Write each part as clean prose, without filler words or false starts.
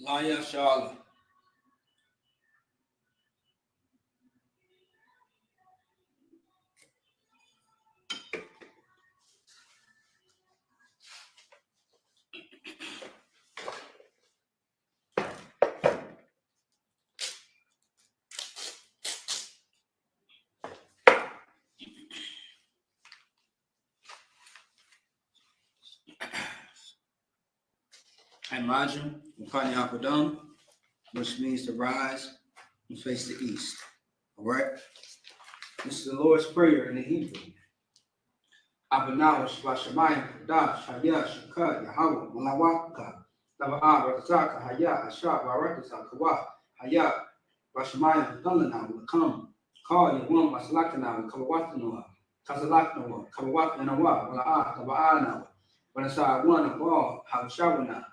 Laya Shala. Imagine Mukani Hapadam, which means to rise and face the east. All right? This is the Lord's Prayer in the Hebrew. Abanawa Shabashamayim Kadash Haya Shaka Yahweh Malawaka Lava Rakataka Haya Ashab Barakasa Kawa Haya Bashamayim Thundernaw will come. Call you one Masalakanaw Kawatanoa Kazalaknoa Kawatanawa Wala Tabaanawa when I saw one of all Habshawana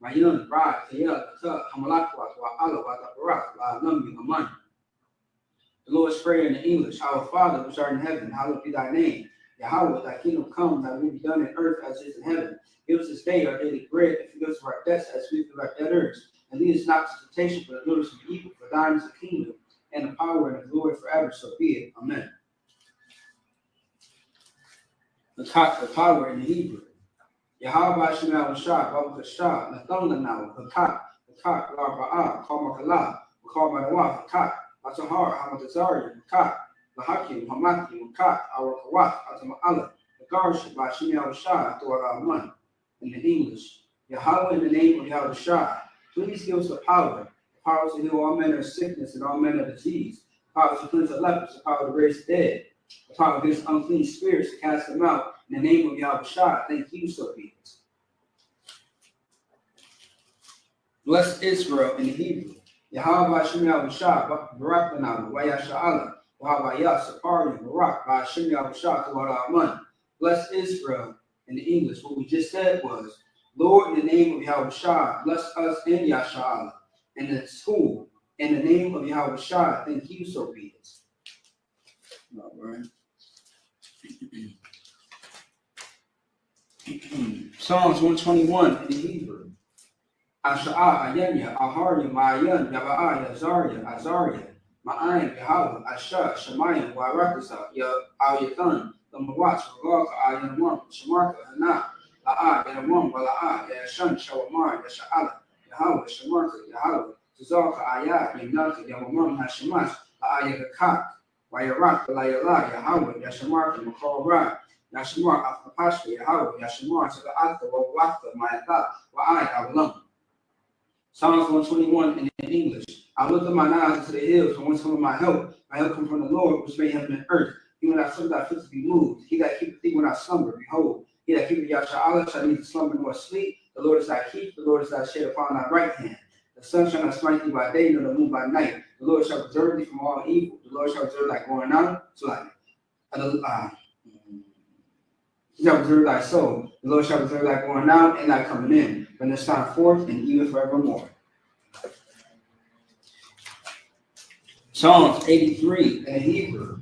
Mayun Brad Kaya Hamalakwa Ala Barak La Numi Aman. The Lord's Prayer in the English. Our Father which art in heaven, hallowed be thy name. Yahweh, thy kingdom come, thy will be done in earth as it is in heaven. Give us this day our daily bread, and forgive us our debts as we forgive our debtors. And lead us not to temptation, but deliver us from evil. For thine is the kingdom, and the power, and the glory forever. So be it. Amen. The power in the Hebrew. Yahweh Shemal Shah, Babu Shah, Nathanga now, Hakak, Larba'ah, Kalmakala, Kalmanawa, Hakak, Atahar, Hamadazari, Hakak. Lahakim, Hamaki, Mukat, our Kawat, Atama'ala, the Garsh by Shemal Shah, Torah in the English. Yahweh, in the name of Yahweh Shah, please give us the power to heal all manner of sickness and all manner of disease, the power to cleanse the lepers, the power to raise the dead, the power against unclean spirits to cast them out, in the name of Yahweh Shah. Thank you, so be it. Bless Israel in the Hebrew. Yahweh Shemal Shah, Barakanahu, Wayasha'ala. Bless Israel in the English. What we just said was, Lord, in the name of Yahweh Shah, bless us in Yasha'ala. And the school, in the name of Yahweh Shah, thank you, so be it. All right. Psalms 121 in the Hebrew. Asha'ah, Ayanya, Aharya, Ma'ayan, Yaba'ah, Yazarya, Azarya. Ma'ayin, Yahweh, Asha, Shemayim, Warakasa, Al Yathan, the Mawats, Ragaka, Ayan, Shamarka, Hana, La'a, Yanam, Wala'a, Yashan, Shawamar, Yasha'ala, Yahweh, Shamarka, Yahweh, Tazaka, Ayat, Yanaka, Yamam, Hashemas, La'a Yakak, Wayarak, Layala, Yahweh, Yashamarka, Makal Ra, Yashamar, Afapashka, Yahweh, Yashamar, Sa'ata, Wawaka, Mayata, Wa'ai, Avalam. Psalms 121 in English. I look up my eyes into the hills from whence cometh my help. My help comes from the Lord, which made heaven and earth. He when I slumber, thy foot to be moved. He that keepeth thee when I slumber, behold. He that keepeth Yasha'ala shall neither slumber nor sleep. The Lord is thy keep. The Lord is thy shade upon thy right hand. The sun shall not smite thee by day, nor the moon by night. The Lord shall preserve thee from all evil. The Lord shall preserve thy going out. He shall preserve thy soul. The Lord shall preserve thy going out and thy coming in, from this time forth and even forevermore. Psalms 83 in Hebrew.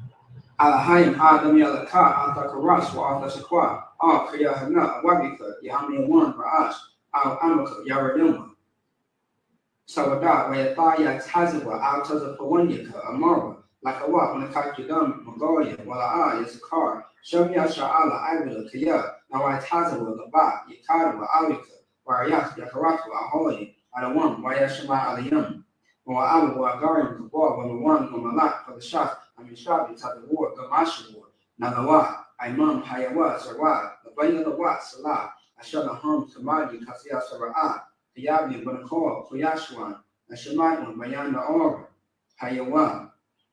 Alahayim Adam Yalaka, Altakaras, Wa Altashakwa, Al Kayahana, Wabika, Yahami one Ra'ash, Al Amaka, Yaraduma. Sawadah, Wayataya Tazawa, Al Tazapawanyaka, Amara, Lakawa, Nakakidam, Magoya, Wala'a, Yasakar, Shamya Sha'ala, Ivila, Kaya, Nawai Tazawa, Laba, Yakadawa, Alika, Warayat, Yakaratu, Ahoy, Adawam, Wayashama Aliyam. Wa'alu Wa'agarim, Kabal, Walawan, Wamalak, for the shot, Shabi, Tabawar, Gamashawar, Nalawa, Imam, Hayawa, Sarwa, the Bayna the Wat, Salah, Ashalaham, Kamadi, Kasia Sara'at, Tiyabi, Banakor, Kuyashwan, Ashamayim, Bayana Or, Hayawa,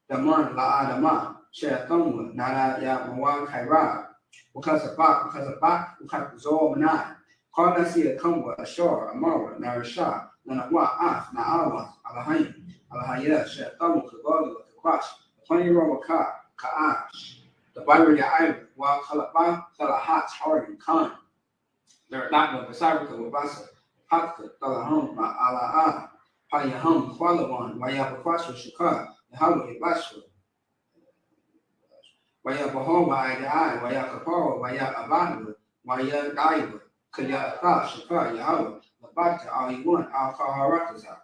Daman, La'adama, Shayathamwa, Nara Ya Mawan Kaira, Ukazabak, Ukazor Manai, Karnasia Kamwa, Ashar, Amara, Narasha, Nanawa, Naawa, Alahayim, Alahaya, Shatamu, Kabali, Kapash, the Pony Robaka, Kaash, the Bible Yair, Wa Kalapa, Kalahat, Hard, Khan. They're not going to Cyber Wabasa, Hatka, Kalaham, Ala, Payaham, Qualawan, Mayapakasha, Shaka, Yahweh, Basha, Wayapahom, Wayai, Wayakaparo, Wayabanu, Wayagaiba, Kaya, Shaka, Yahweh, Labaka, Ali1, Al Kaharakaza.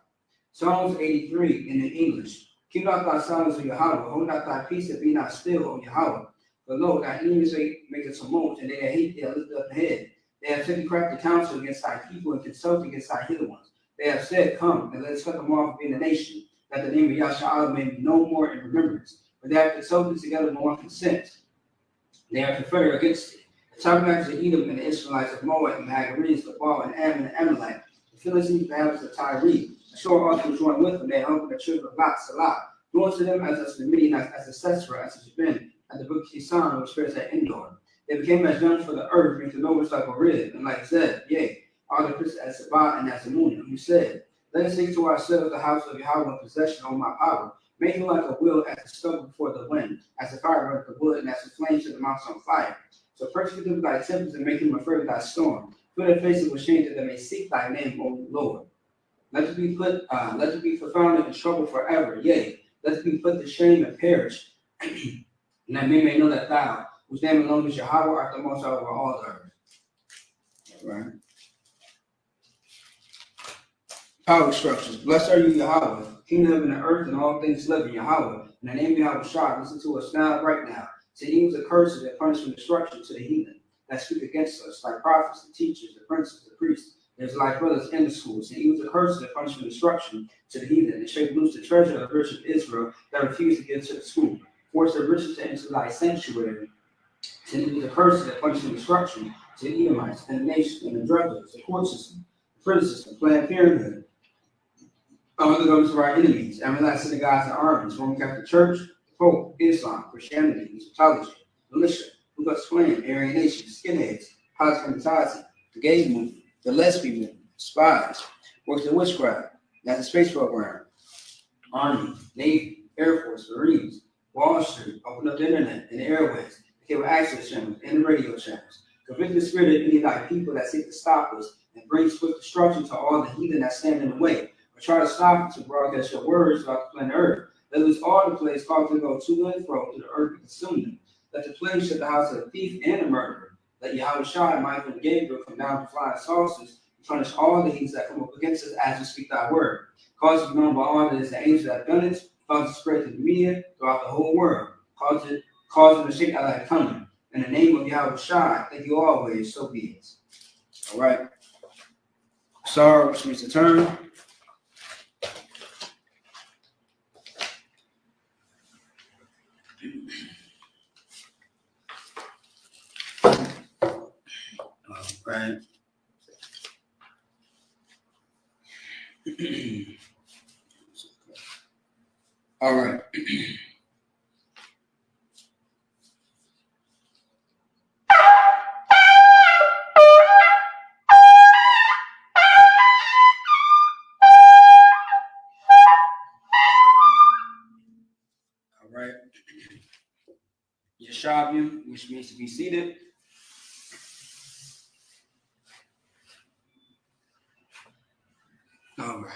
Psalms 83 in the English. Keep not thy silence, O Yahweh, hold not thy peace and be not still, O Yahweh. But lo, thy enemies make a tumult, and they that hate thee lift up the head. They have taken crafty counsel against thy people and consulted against thy hidden ones. They have said, come, and let us cut them off being a nation, that the name of Yahshua may be no more in remembrance. But they have consulted together no one consent. They are confederate against it. The tabernacles of Edom and the Israelites of Moab and the Hagarenes, the Baal and Ammon and Amalek, the Philistines, the inhabitants of Tyre. Ashur also joined with them. They humbled the children of Lot, Salah, doing to them as the Midianites, as the Sisera, as the Jabin, at the book of Kisan, which bears at Endor. They became as young for the earth, being to know which like a rib, and like Zeb, yea, all the princes as Sabbath and as Amunah, who said, let us seek to ourselves the house of Yahweh in possession on my power, making like a wheel as the stubble before the wind, as the fire burneth the wood, and as the flame to the mountains on fire. So persecute them with thy tempest and make them afraid of thy storm. Fill their faces with shame that they may seek thy name, O Lord. Let us be confounded in trouble forever. Yea, let us be put to shame and perish. And that men may know that thou, whose name alone is Yahweh, art the most over all the earth. All right. Power structures. Blessed are you, Yahweh, King of heaven and earth, and all things living, Yahweh. In the name of Yahweh Shah, listen to us now, right now. To use the curses and punishment destruction to the heathen that speak against us, like prophets, the teachers, the princes, the priests. There's like brothers in the schools. And use the curses and punishment destruction to the heathen, and shake loose the treasure of the rich of Israel that refuse to give to the school. Force the riches to enter thy sanctuary. To use the curses and punishment destruction to the Edomites and the nations and the drug dealers, the court system, the prison system, Planned Parenthood, among the governments of our enemies, Amalek synagogues and armies, Roman Catholic Church, Pope, Islam, Christianity, Egyptology, militia, Ku Klux Klan, Aryan Nation, skinheads, hospitality, the gay movement, the lesbian movement, spies, works in witchcraft, NASA space program, Army, Navy, Air Force, Marines, Wall Street, open up the internet and the airways, the cable access channels, and the radio channels. Convict the spirit of any of thy people that seek to stop us, and bring swift destruction to all the heathen that stand in the way, or try to stop us to broadcast your words throughout the planet Earth. Let loose all the plagues called to go to and fro to the earth and consume them. Let the plague shut the house of the thief and the murderer. Let Yahweh Shai, Michael, and Gabriel come down to flying saucers and punish all the heathens that come up against us as we speak thy word. Cause it to be known by all that is the angels that have done it. Cause it to spread to the media throughout the whole world. Cause it to shake out like thunder. In the name of Yahweh Shai, thank you always, so be it. All right. Sorrow, which means to turn. Right. All right. All right. Yeshavium, which means to be seated. All right.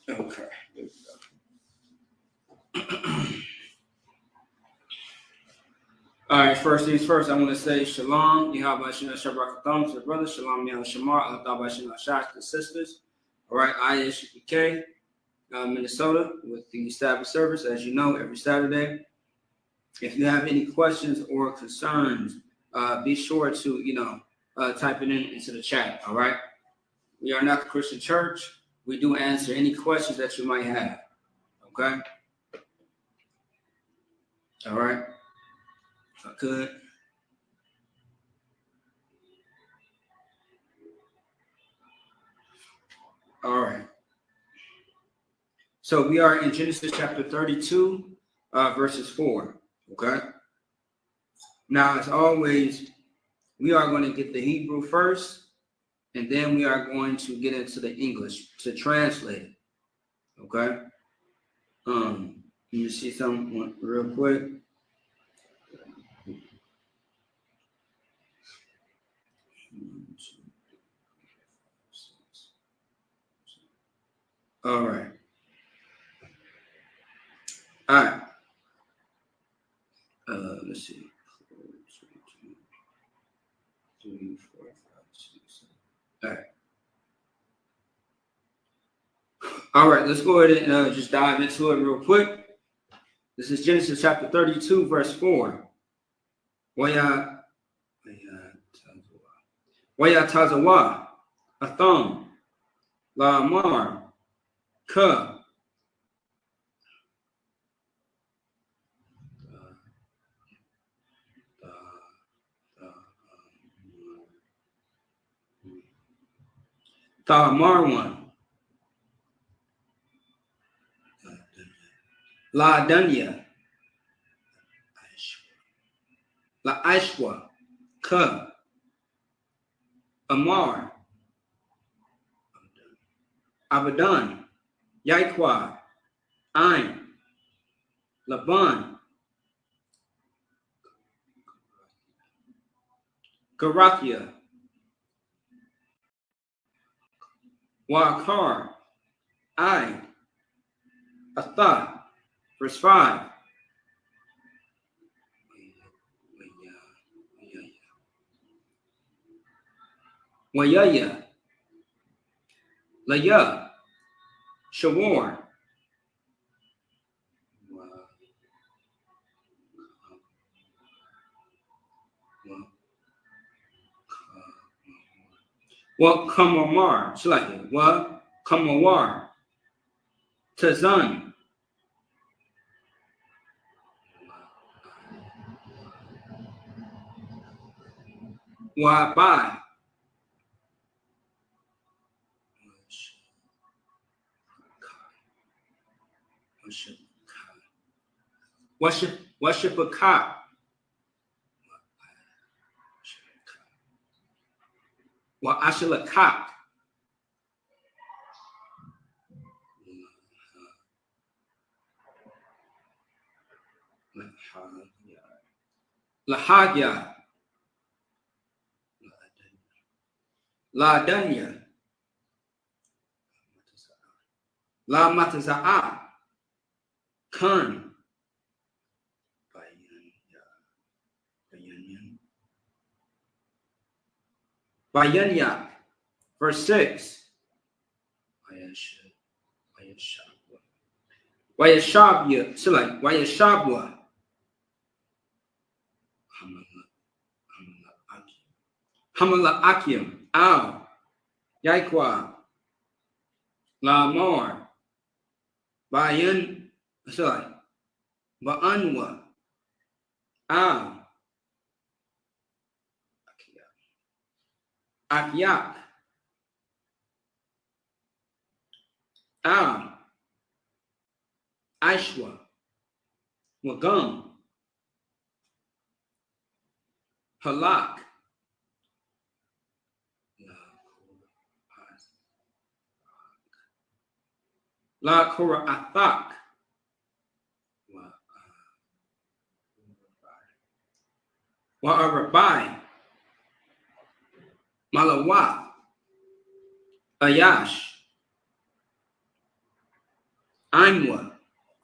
Okay. There we go. All right, first things first, I want to say shalom. Yahweh Shem Shabbat to the brothers. Shalom Yahweh Shamar. Yahweh Shem Shach to the sisters. All right, I is PK, Minnesota, with the Sabbath service, as you know, every Saturday. If you have any questions or concerns, be sure to, type it into the chat, all right? We are not a Christian church. We do answer any questions that you might have, okay? All right? If I could. All right. So we are in Genesis chapter 32, verses 4, okay? Now, as always, We are going to get the Hebrew first, and then we are going to get into the English to translate it. Okay? Let me see something real quick. All right. All right. Let's see. 3, 4, 5, 6, 7. All right. All right, let's go ahead and just dive into it real quick. This is Genesis chapter 32, verse 4. Waya tazawa, atham, la mar, ka. Ta marwan, la dunya, la aishwa, ka, amar, abadan, yaikwa, ain, laban, garathia, wakar, I, atha. Verse 5. Wayaya, laya, shawar, wa kamamar, slightly, wa kamawar, tazan, wa bai, washipaka, wa ashilakak, lahagya, la danya, la mataza'a, kan, bayanya. Verse 6. Wayashabya, select, Wayashabwa, Hamala Akim, Al, Yaikwa, Lamar, Bayan, sorry, Ba'anwa, Al, Akyak, Al, Aishwa, Wagum, Halak, La Kora Athak, Wa'arabai, Malawath, Ayash, Aimwa.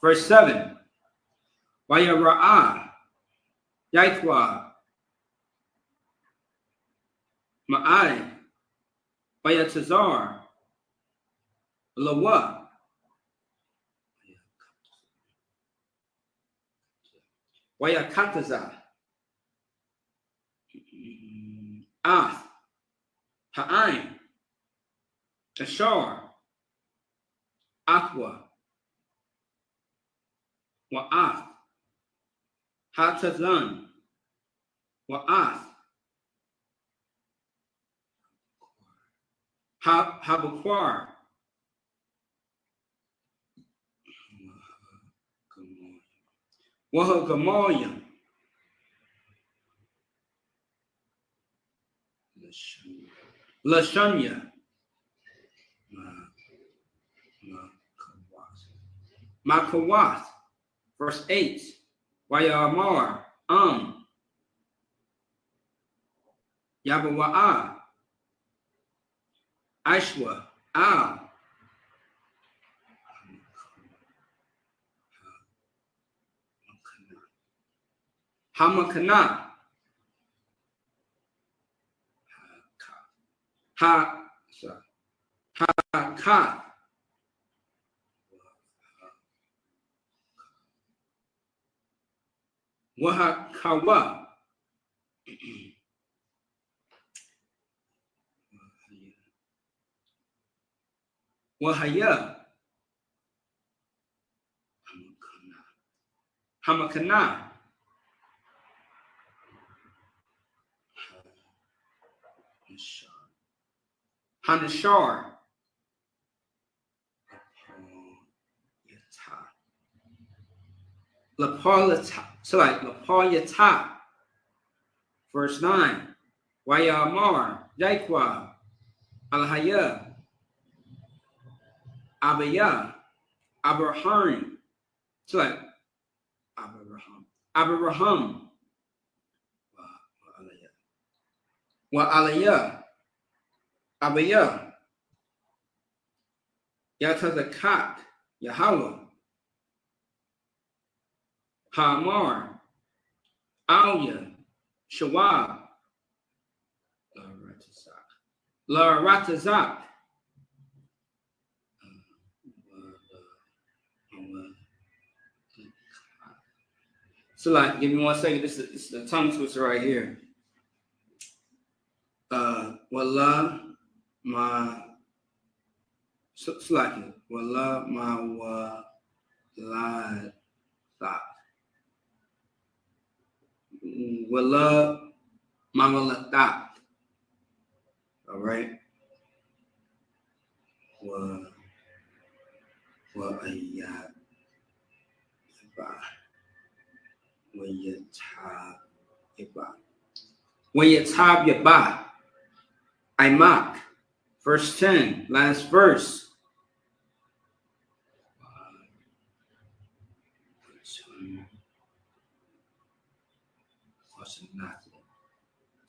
Verse 7. Wayara'ah, Yaikwa, Ma'ai, Wayatazar, Lawa, Wayakataza, Ath, Ha'ain, Ashar, Aqua, Wa'ath, Hatazan, Wa'ath, Habaquar, Wahagamoyam, Lashanya. Makawath. Verse 8. Wayamar. Yabawa'a. Ashwa. Al. Hamakana. Ha-ka. Wahakawa. Wahaya. Hamakana. Hanashar. Lapalata. So like Lapayata. Verse 9. Wayamar. Yaikwa. Alhaya. Abaya. Abraham. So like Abraham. Wa alaya. Abaya. Yatazakat. Yahweh. Hamar. Alya. Shawab. La Ratazak. So like, give me 1 second. This is the tongue twister right here. Wallah ma slacking. Wallah ma wa la thought. Wallah ma wa thought. All right. Wa ayat ba. Wa yatab ba. Wa yatab ba. I mock. Verse 10, last verse.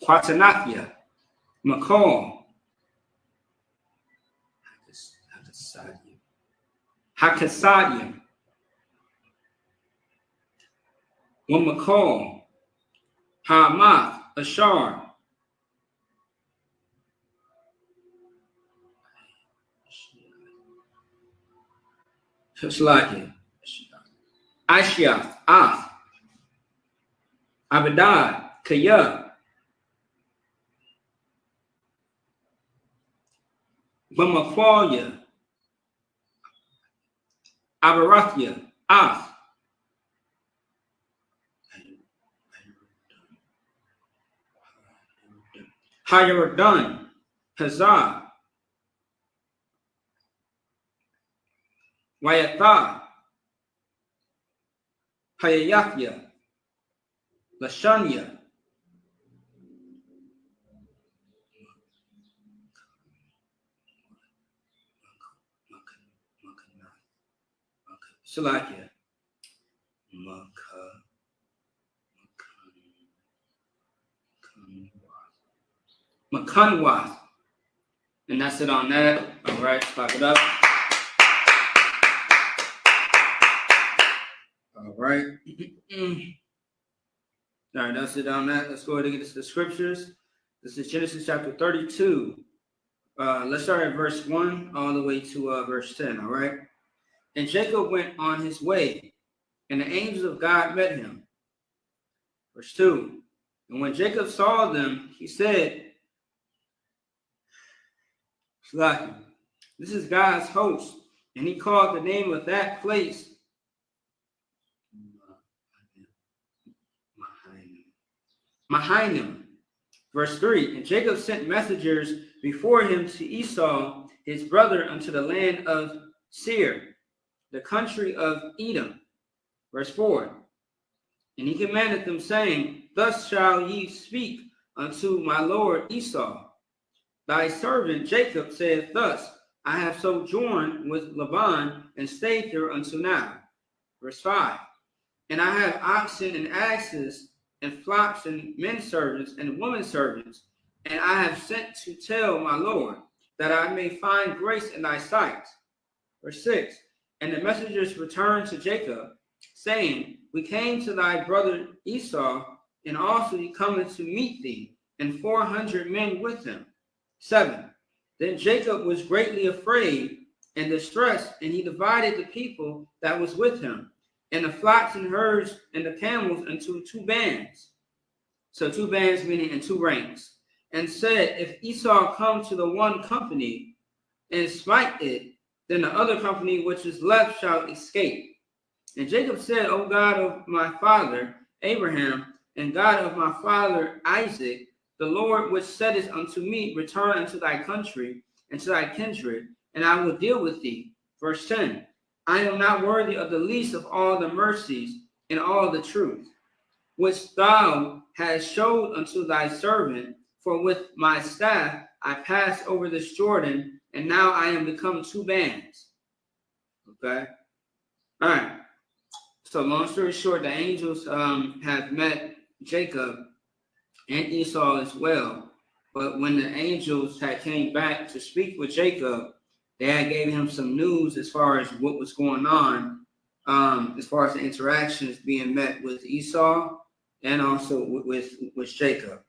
Quatanathia. McCall. Hakasadium. One McCall. Hamath. Ashar. Just like it. Ashiath, Ath, Abadad, Kaya, Bamaqualia, Abarathia, Ath, Hayaradan, Hazah, Wayatha, Hayayathia, Lashanya, Salakia, Makanwath. And that's it on that. All right, clap it up. All right. All right, that's it on that. Let's go ahead and get into the scriptures. This is Genesis chapter 32. Let's start at verse 1 all the way to verse 10, all right? And Jacob went on his way, and the angels of God met him. Verse 2. And when Jacob saw them, he said, this is God's host. And he called the name of that place Mahanaim. Verse 3. And Jacob sent messengers before him to Esau, his brother, unto the land of Seir, the country of Edom. Verse 4. And he commanded them, saying, thus shall ye speak unto my lord Esau, Thy servant Jacob saith thus, I have sojourned with Laban and stayed here until now. Verse 5. And I have oxen and asses and flocks and men servants and women servants, and I have sent to tell my Lord, that I may find grace in thy sight. Verse 6. And the messengers returned to Jacob, saying, We came to thy brother Esau, and also he cometh to meet thee, and 400 men with him. 7. Then Jacob was greatly afraid and distressed, and he divided the people that was with him, and the flocks and herds and the camels into 2 bands. So 2 bands meaning in 2 ranks. And said, If Esau come to the one company and smite it, then the other company which is left shall escape. And Jacob said, O God of my father Abraham, and God of my father Isaac, the Lord which saidest unto me, Return unto thy country and to thy kindred, and I will deal with thee. Verse 10. I am not worthy of the least of all the mercies and all the truth, which thou hast showed unto thy servant, for with my staff I passed over this Jordan, and now I am become 2 bands. Okay? All right. So long story short, the angels have met Jacob and Esau as well. But when the angels had came back to speak with Jacob, they had gave him some news as far as what was going on, as far as the interactions being met with Esau and also with Jacob.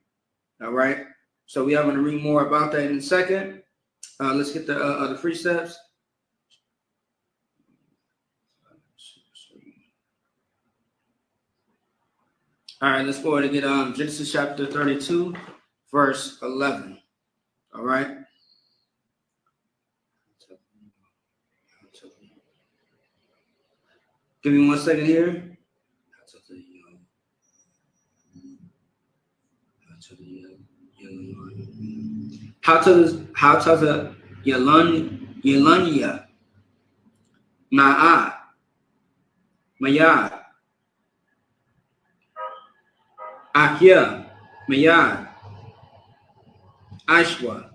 All right. So we are going to read more about that in a second. Let's get the precepts. All right, let's go ahead and get Genesis chapter 32, verse 11. All right. Give me 1 second here. How to the Yelania Na'a Mayad Akia Mayad Aishwa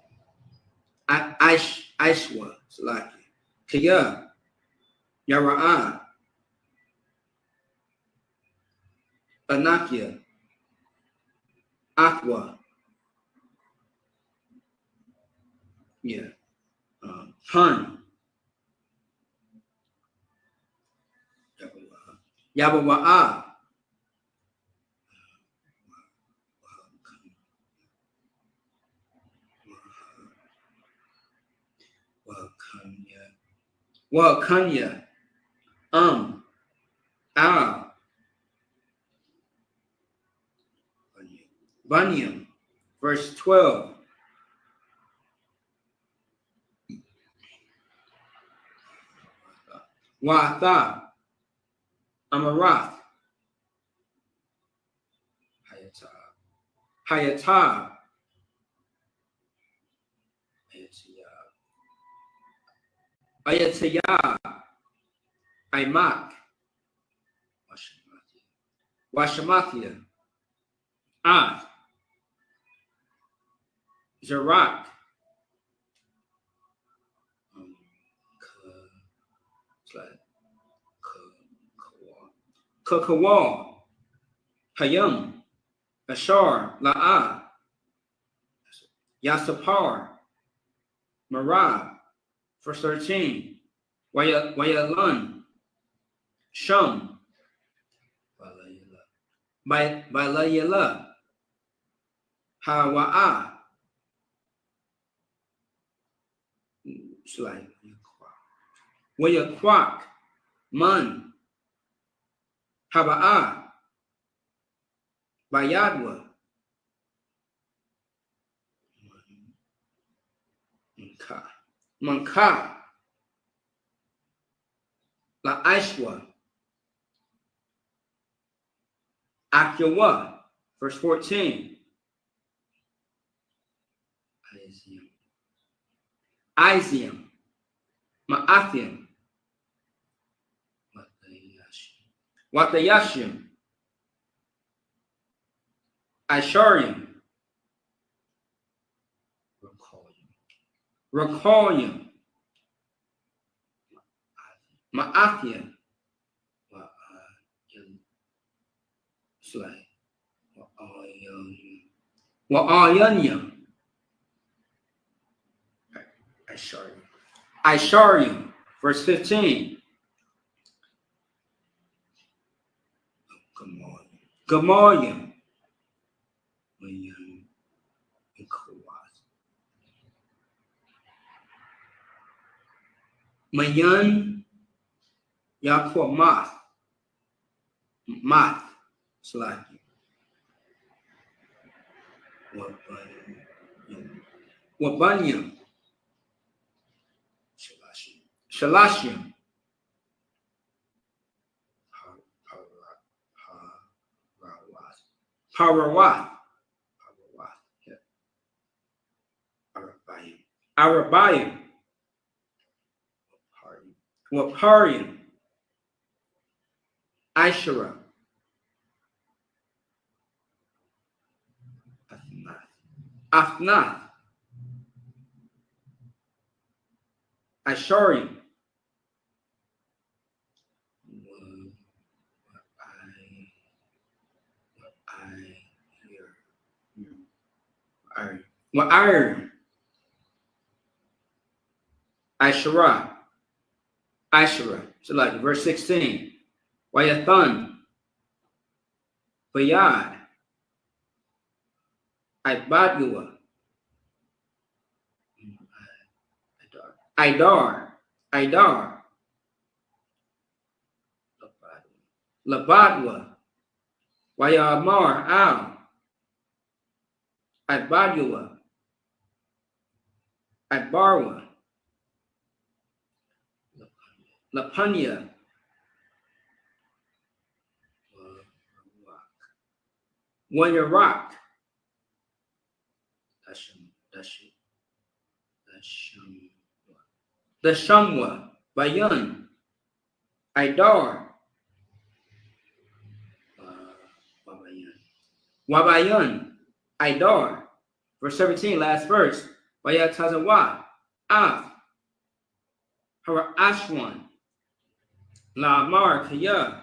Aishwa Salaki Kaya Yara'a Anakia Aqua. Yeah. Hun. Yabawa'a. Wakanya. Bunyam. Verse 12. Wa'atha. Amarath. Hayatah. Ayatayah. Aimak. Washamathia. Ad. Jarak. Kakawal. Hayam. Ashar. La'ah. Yasapar. Marab. Verse 13. Wayalan. Shum. Balayala. Hawa'a. Wayakwak. Man. Haba'a. Bayadwa. Manka. La Aishwa. Akyawa. Verse 14. Izium. Ma'athium. Watayashim. Isharium. Rekoyim. Ma'athia. Wa'ayanyam. Isharium. Verse 15. Gamoyim. Mayan Yaquamath. Math. Slaki. Wabanyam. Shalashim. Parawat. Arabayim. Waparium. Ishara. Afnath. Isharium. Iron. Ishara. So like verse 16. Wayathan. Bayad. Ibadua. Idar. Labadwa. Wayamar Al. Ibadua. Ibarwa. Lapanya. Wayarak. The Shamwa. Bayan. Idar. Wabayan. Idar. Verse 17, last verse. Wayatazawa. Af. Hara Ashwan. La Mar Kaya.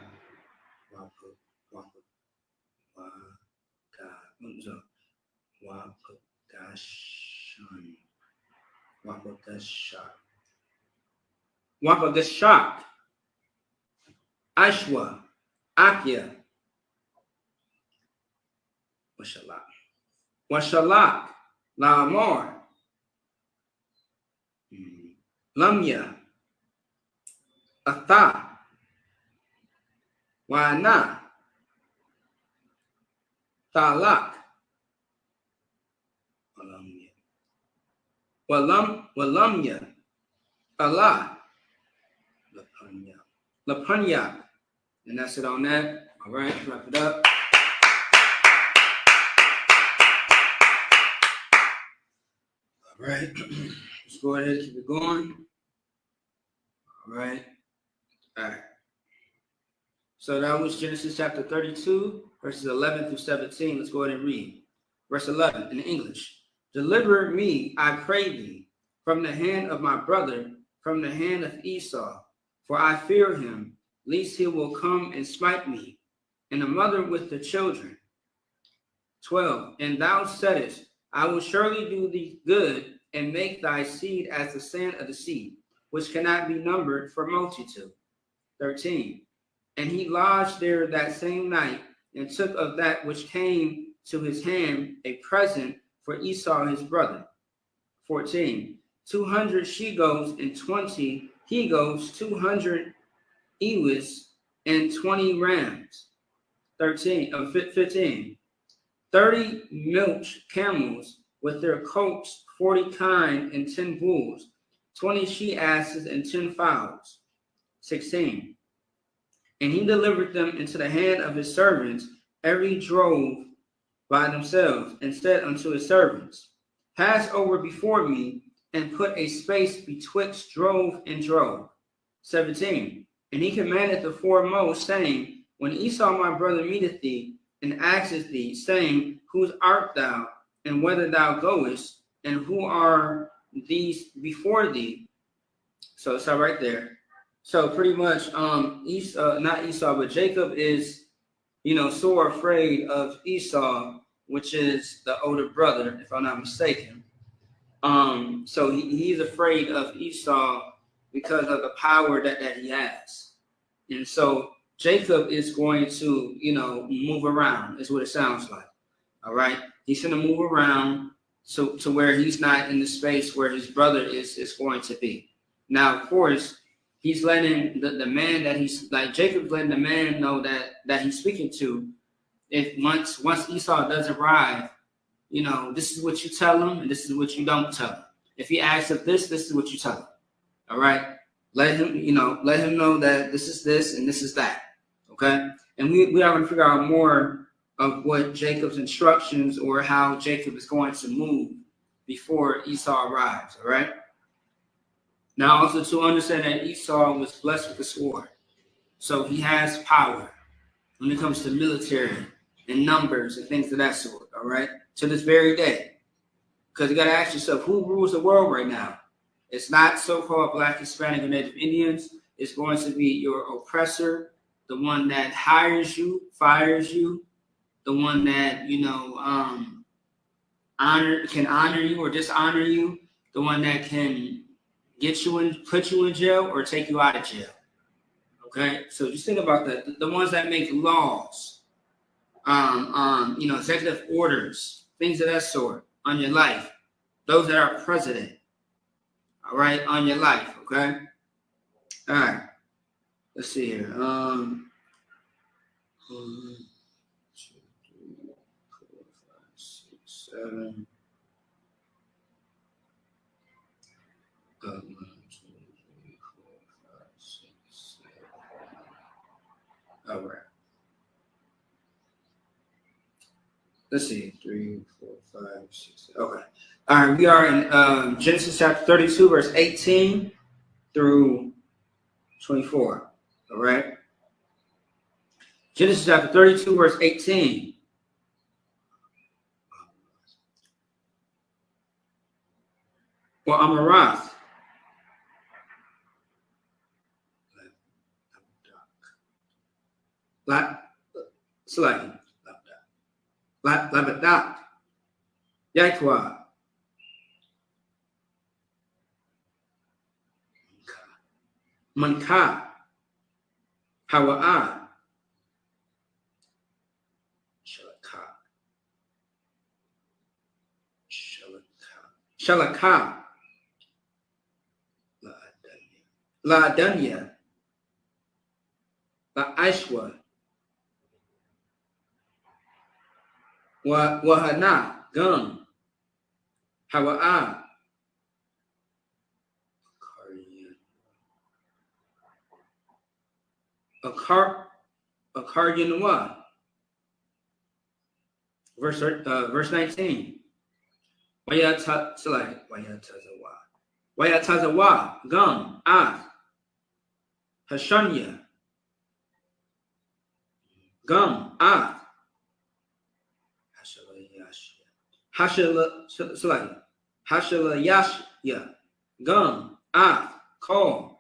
Wapagashak. Ashwa. Akya. Washalak. La Amar. Lamya. Atha. Wana. Talak. Walamya. Allah. Lapanya. And that's it on that. All right, wrap it up. All right, let's go ahead and keep it going. All right. So that was Genesis chapter 32, verses 11 through 17. Let's go ahead and read. Verse 11 in English. Deliver me, I pray thee, from the hand of my brother, from the hand of Esau, for I fear him, lest he will come and smite me, and the mother with the children. 12. And thou saidest, I will surely do thee good, and make thy seed as the sand of the sea, which cannot be numbered for multitude. 13. And he lodged there that same night, and took of that which came to his hand a present for Esau his brother. 14. 200 she-goats and 20 he-goats, 200 ewes and 20 rams. 15. 30 milch camels with their colts, 40 kine and 10 bulls, 20 she-asses and 10 fowls. 16. And he delivered them into the hand of his servants, every drove by themselves, and said unto his servants, Pass over before me, and put a space betwixt drove and drove. 17. And he commanded the foremost, saying, When Esau my brother meeteth thee, and asketh thee, saying, Whose art thou, and whither thou goest, And who are these before thee? So it's right there. So pretty much, Esau, not Esau, but Jacob is, so afraid of Esau, which is the older brother, if I'm not mistaken. So he's afraid of Esau because of the power that he has. And so Jacob is going to, move around, is what it sounds like. All right. He's going to move around to where he's not in the space where his brother is going to be. Now, of course, he's letting the man that he's like, Jacob's letting the man know that he's speaking to. If once Esau does arrive, this is what you tell him, and this is what you don't tell him. If he asks if this is what you tell him. All right. Let him know that this is this and this is that. Okay. And we are going to figure out more of what Jacob's instructions or how Jacob is going to move before Esau arrives. All right. Now, also to understand that Esau was blessed with the sword. So he has power when it comes to military and numbers and things of that sort. All right. To this very day. Because you got to ask yourself, who rules the world right now? It's not so-called Black, Hispanic, or Native Indians. It's going to be your oppressor, the one that hires you, fires you, the one that, can honor you or dishonor you, the one that can put you in jail or take you out of jail. Okay? So just think about that. The ones that make laws, executive orders, things of that sort on your life. Those that are president. All right, on your life, okay? All right. Let's see here. 1, 2, 3, 4, 5, 6, 7. 1, 2, 3, 4, 5, 6, 7. All right. Let's see. 3, 4, 5, 6. Okay. All right. We are in Genesis chapter 32, verse 18 through 24. All right. Genesis chapter 32, verse 18. Well, Amarath. Labadat. Yakwa. Manka. Hawa'a. Shalaka. La Dunya. La Aishwa. Wahana. Gum. Hawa'a. Akaryanwa. Verse 19. Wayatazawa. Gum. Hashanya. Gum. Hashalayashya. Gum. Call.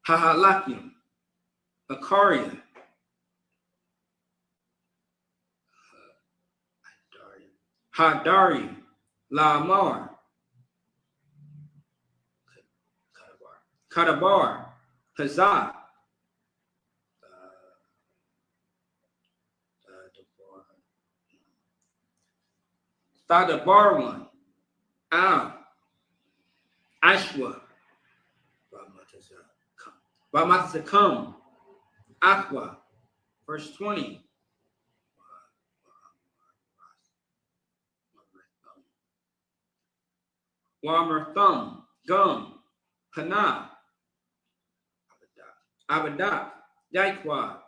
Hahalakim. Akaria. Hadari. Lamar. Kadabar. Hazah. Thadabarwan. Ashwa. Ramatazakam. Aqua. Verse 20. Wamerthum. Gum. Kana. Abadak. Yaikwa.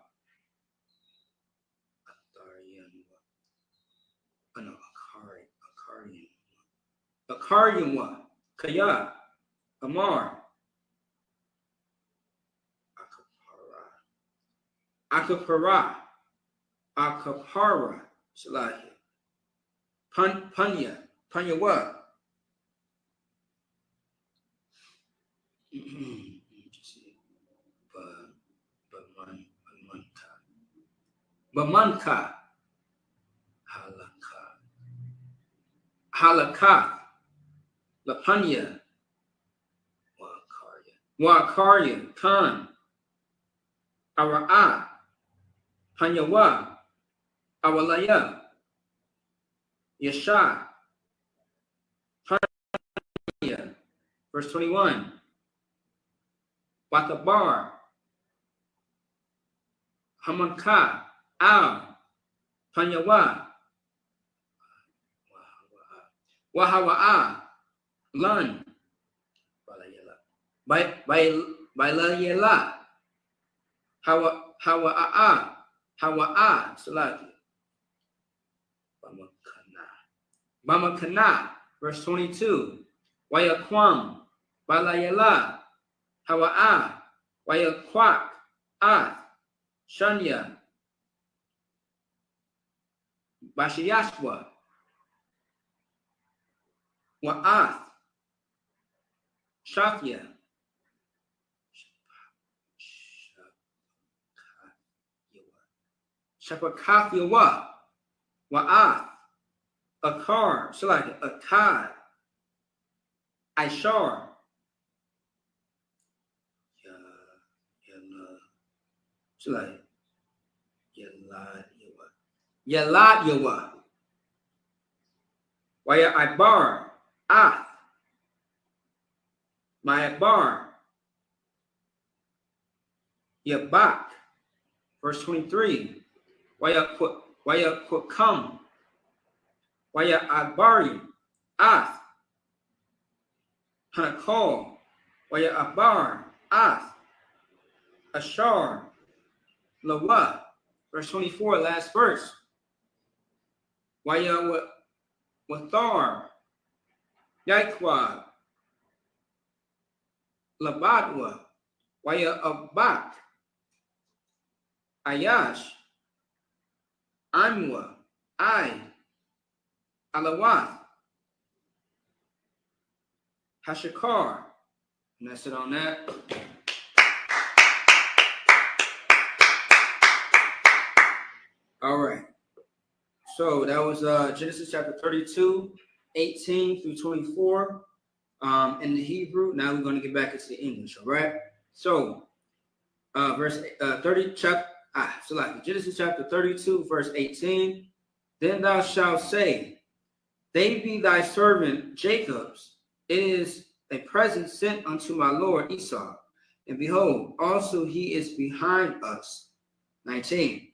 Akarianwa. Kaya. Amar. Akapara. Akapara, Salahi. Panya what? Bamanka. Halakha. Lapanya. Wakarya. Khan. Ara'a. Panyawa. Awalaya. Yasha. Panya. Verse 21. Watabar. Hamanka. Al. Panyawa. Wahawa'a. Lan. Bailayela. Hawa'a. Hawa'a. Salati. Bamakana. Verse 22. Wayakwam. Balayela. Hawa'a. Wayakwak. Ath. Shanya. Bashiyashwa. Wa'ath. Shafya. Shapakafyawa. Wa'ath. Akar. Salaki. Akkad. Ishar. Salaki. Yalad Yawa. Waya Ibar. Ath. Myabar. Yabak. Verse 23. Waya Kwakam. Waya Abari. Ath. Hanakol. Waya Abar. Ath. Ashar. Lawa. Verse 24, last verse. Waya Wathar. Yaikwa. Labadwa. Waya Abak. Ayash. Amwa. Ai. Alawath. Hashakar. And that's it on that. All right. So that was Genesis chapter 32, 18 through 24 in the Hebrew. Now we're going to get back into the English. All right. So verse 30, Genesis chapter 32, verse 18. Then thou shalt say, they be thy servant Jacob's. It is a present sent unto my Lord Esau. And behold, also he is behind us. 19.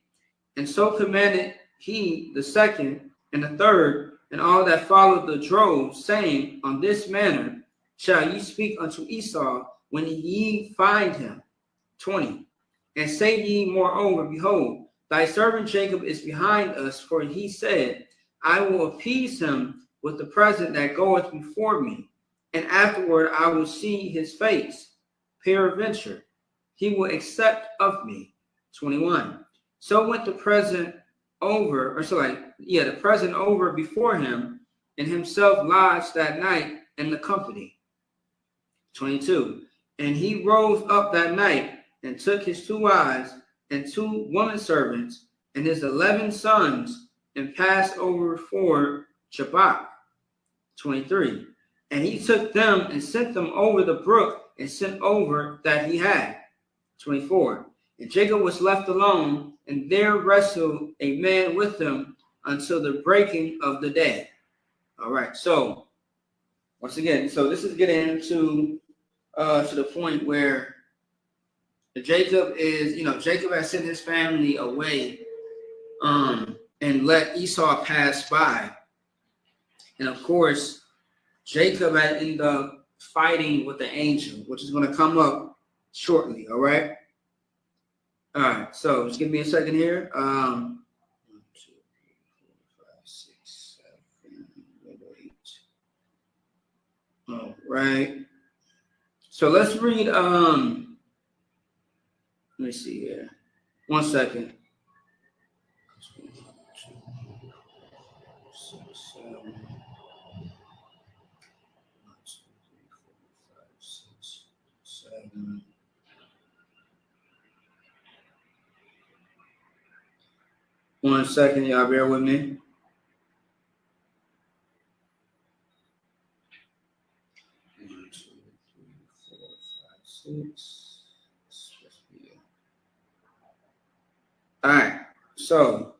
And so commanded he the second and the third and all that followed the drove, saying, on this manner shall ye speak unto Esau when ye find him. 20. And say ye moreover, behold, thy servant Jacob is behind us, for he said, I will appease him with the present that goeth before me, and afterward I will see his face. Peradventure, he will accept of me. 21. So went the present over, the present over before him, and himself lodged that night in the company. 22. And he rose up that night and took his 2 wives and 2 women servants and his 11 sons and passed over for Jabbok. 23. And he took them and sent them over the brook and sent over that he had. 24. And Jacob was left alone, and there wrestled a man with him until the breaking of the day. All right. So once again, so this is getting into to the point where Jacob has sent his family away and let Esau pass by. And of course, Jacob had ended up fighting with the angel, which is going to come up shortly. All right. All right. So just give me a second here. 1, 2, 3, 4, 5, 6, 7, 8. All right. So let's read. Let me see here. 1 second. 1 second, y'all bear with me. One, two, three, 4, 5, 6. All right, so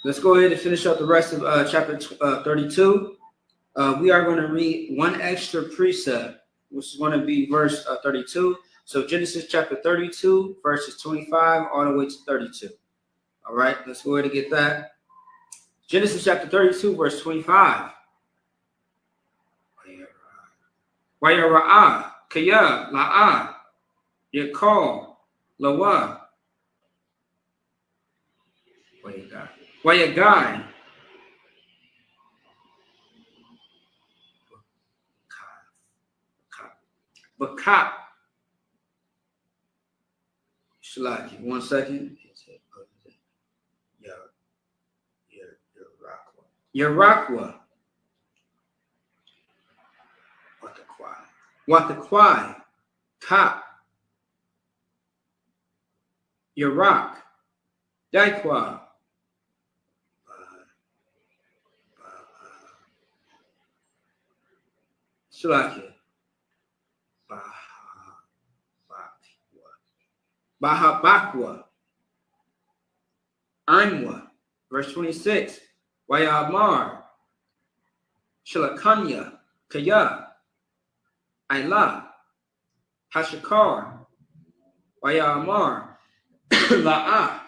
let's go ahead and finish up the rest of chapter 32. We are going to read one extra precept, which is going to be verse 32. So Genesis chapter 32, verses 25 all the way to 32. All right, let's go ahead and get that. Genesis chapter 32, verse 25. Wayara'ah, kaya, la'ah, yakal, lawa. Wayagai. Bakat. Shalaki. 1 second. Yarakwa. Watakwai. Kap. Yarak. Daikwa. Shalaki. Bahabakwa. Anwa. Verse 26. Wayamar. Shalakanya. Kaya. Ayla. Hashakar. Wayamar. La'ah.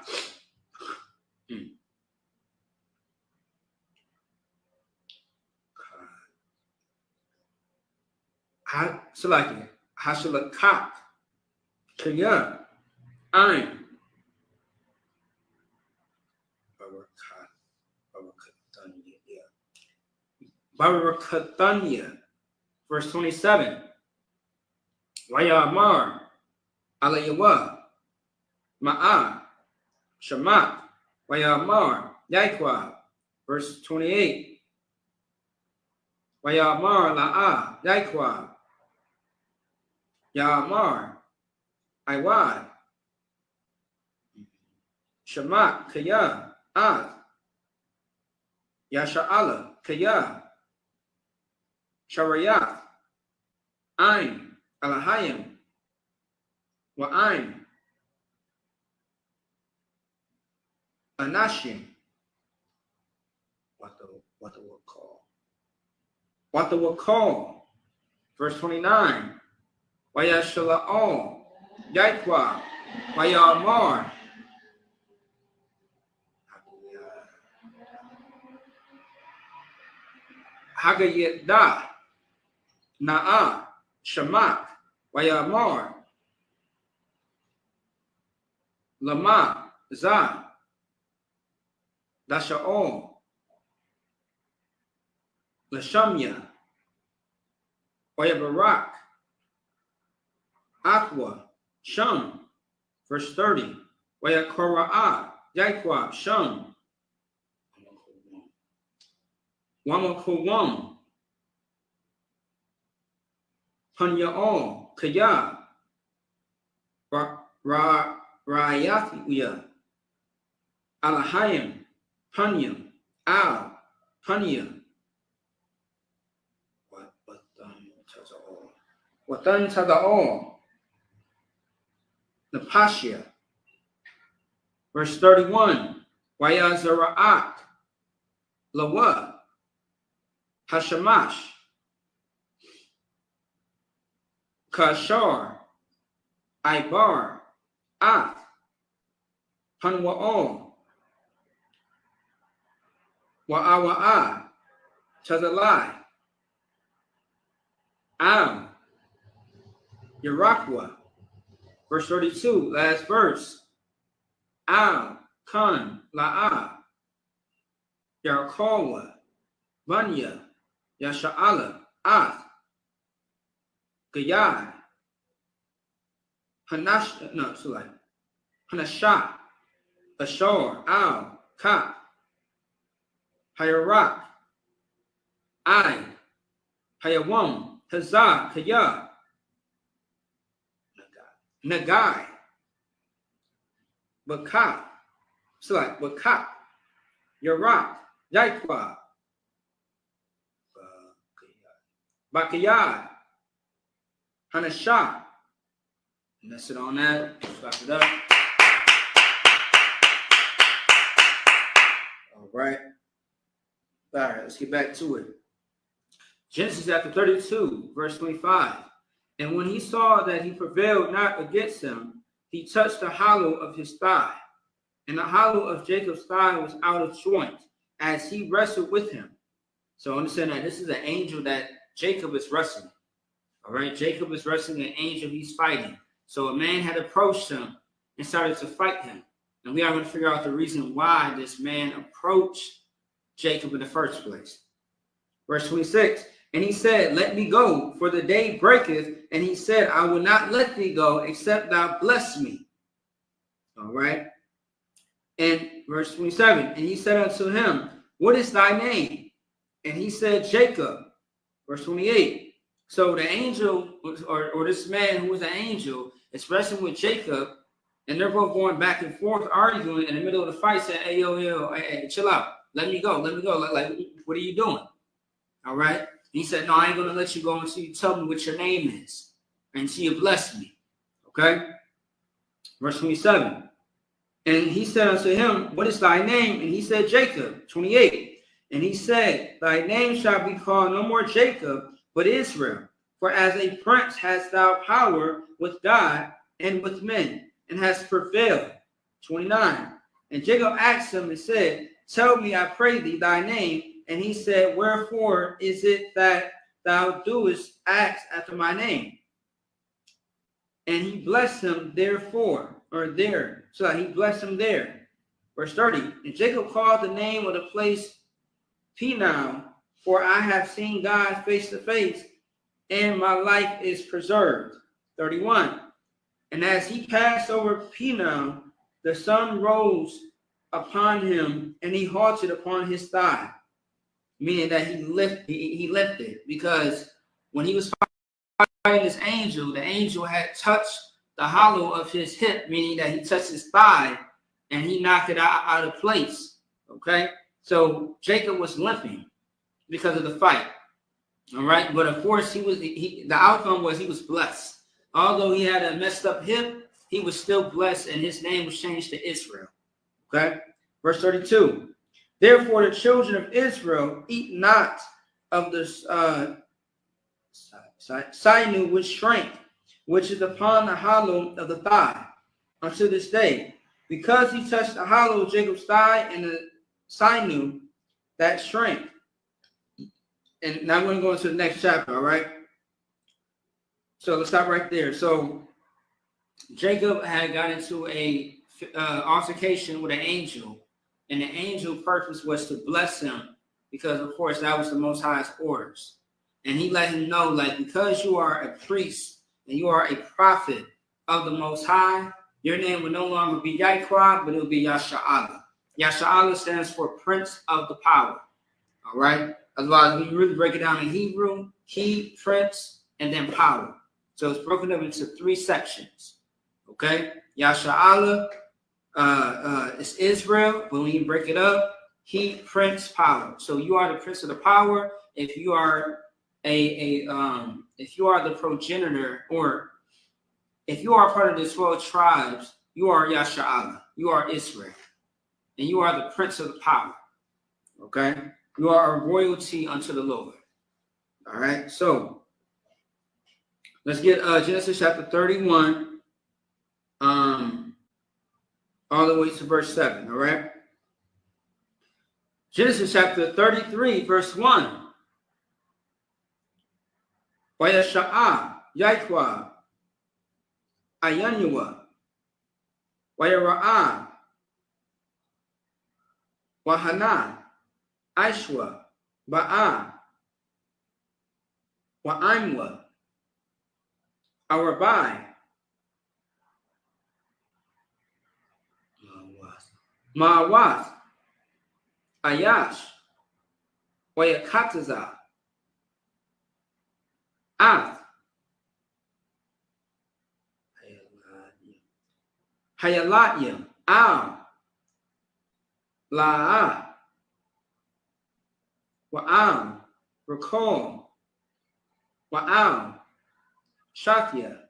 Salaki. Hashalakat. Kaya. Ain. Barakatanya. Verse 27. Wayamar. Alayawa. Ma'a. Shamak. Wayamar. Yaikwa. Verse 28. Wayamar la'a. Yaikwa. Yamar. Iwad. Shamak. Kaya. Az. Yasha'ala. Kaya. Sharayat. Ain. Alahayim. Wa'ain. Anashim. What the word call? What the word call? Verse 29. Wayashala'al. Yaikwa. Wayamar. Hagayetda. Na'a. Shamak. Wayamar. Lama. Za. Dasha'ol. Lashamya. Wayabarak. Aqua. Shum. Verse 30. Wayakora'ah. Yaikwa. Shum. Wamakowam. Panya'ol. Kaya. Ra'ayathiya. Alahayim. Panyam. Al. Panyam. Watan Tada'ol. Napashia. Verse 31. Wayazara'ak. Lawa. Hashamash. Kashar. Ibar. Ath. Panwa'ol. Wa'awa'a. Tazalai. Am. Yarakwa. Verse 32, last verse. Al. Kan. La'a. Yarakawa. Vanya. Yasha'ala. Ath. Gayai. Hanash. No, so like. Hanashah. Ashor. Al. Kap. Hayarak. I. Hayawam. Hazah. Kaya. Nagai. Bakat. So like Wakak, Yarak, Yaikwa, Bakayad, Hanashah. And that's it on that. Wrap it up. All right. All right, let's get back to it. Genesis chapter 32, verse 25. And when he saw that he prevailed not against him, he touched the hollow of his thigh. And the hollow of Jacob's thigh was out of joint as he wrestled with him. So understand that this is an angel that Jacob is wrestling. All right, Jacob is wrestling an angel he's fighting. So a man had approached him and started to fight him. And we are going to figure out the reason why this man approached Jacob in the first place. Verse 26, and he said, let me go, for the day breaketh. And he said, I will not let thee go, except thou bless me. All right. And verse 27, and he said unto him, what is thy name? And he said, Jacob. Verse 28. So the angel, or this man who was an angel, is wrestling with Jacob, and they're both going back and forth, arguing in the middle of the fight, saying, hey, yo, hey, chill out. Let me go. Like, what are you doing? All right. And he said, no, I ain't going to let you go until you tell me what your name is, and until you bless me. Okay. Verse 27. And he said unto him, what is thy name? And he said, Jacob. 28. And he said, thy name shall be called no more Jacob, but Israel. For as a prince hast thou power with God and with men, and hast prevailed. 29. And Jacob asked him and said, tell me, I pray thee, thy name. And he said, wherefore is it that thou doest ask after my name? And he blessed him therefore, or there. So he blessed him there. Verse 30. And Jacob called the name of the place Peniel, for I have seen God face to face, and my life is preserved. 31. And as he passed over Peniel, the sun rose upon him, and he halted upon his thigh, meaning that he lifted, because when he was fighting this angel, the angel had touched the hollow of his hip, meaning that he touched his thigh, and he knocked it out of place. Okay, so Jacob was limping because of the fight. All right, but of course the outcome was he was blessed. Although he had a messed up hip, he was still blessed, and his name was changed to Israel. Okay, verse 32. Therefore the children of Israel eat not of the sinew which shrank, which is upon the hollow of the thigh, unto this day, because he touched the hollow of Jacob's thigh and the sinew that shrank. And now I'm going to go into the next chapter, all right? So let's stop right there. So Jacob had got into a altercation with an angel, and the angel purpose was to bless him, because of course that was the Most High's orders. And he let him know, like, because you are a priest and you are a prophet of the Most High, your name will no longer be Yahweh, but it will be Yasha'Allah. Yasha'Allah stands for Prince of the Power. All right? Otherwise, when you really break it down in Hebrew, he, prince, and then power. So it's broken up into three sections. Okay? Yasha'Allah is Israel, but when you break it up, he, prince, power. So you are the prince of the power. If you are if you are the progenitor, or if you are part of the 12 tribes, you are Yasha'Allah. You are Israel. And you are the prince of the power. Okay? You are a royalty unto the Lord. All right? So, let's get Genesis chapter 31, all the way to verse 7. All right? Genesis chapter 33, verse 1. Vayasha'a Yaitwa Ayanyua Vayara'a Wahana Aishwa Ba'a Wa'imwa Arabai Ma'awas Ayash Wayakataza Ath Hayalatyam Al La'a, Wa'am, Recall, Wa'am, Shakya,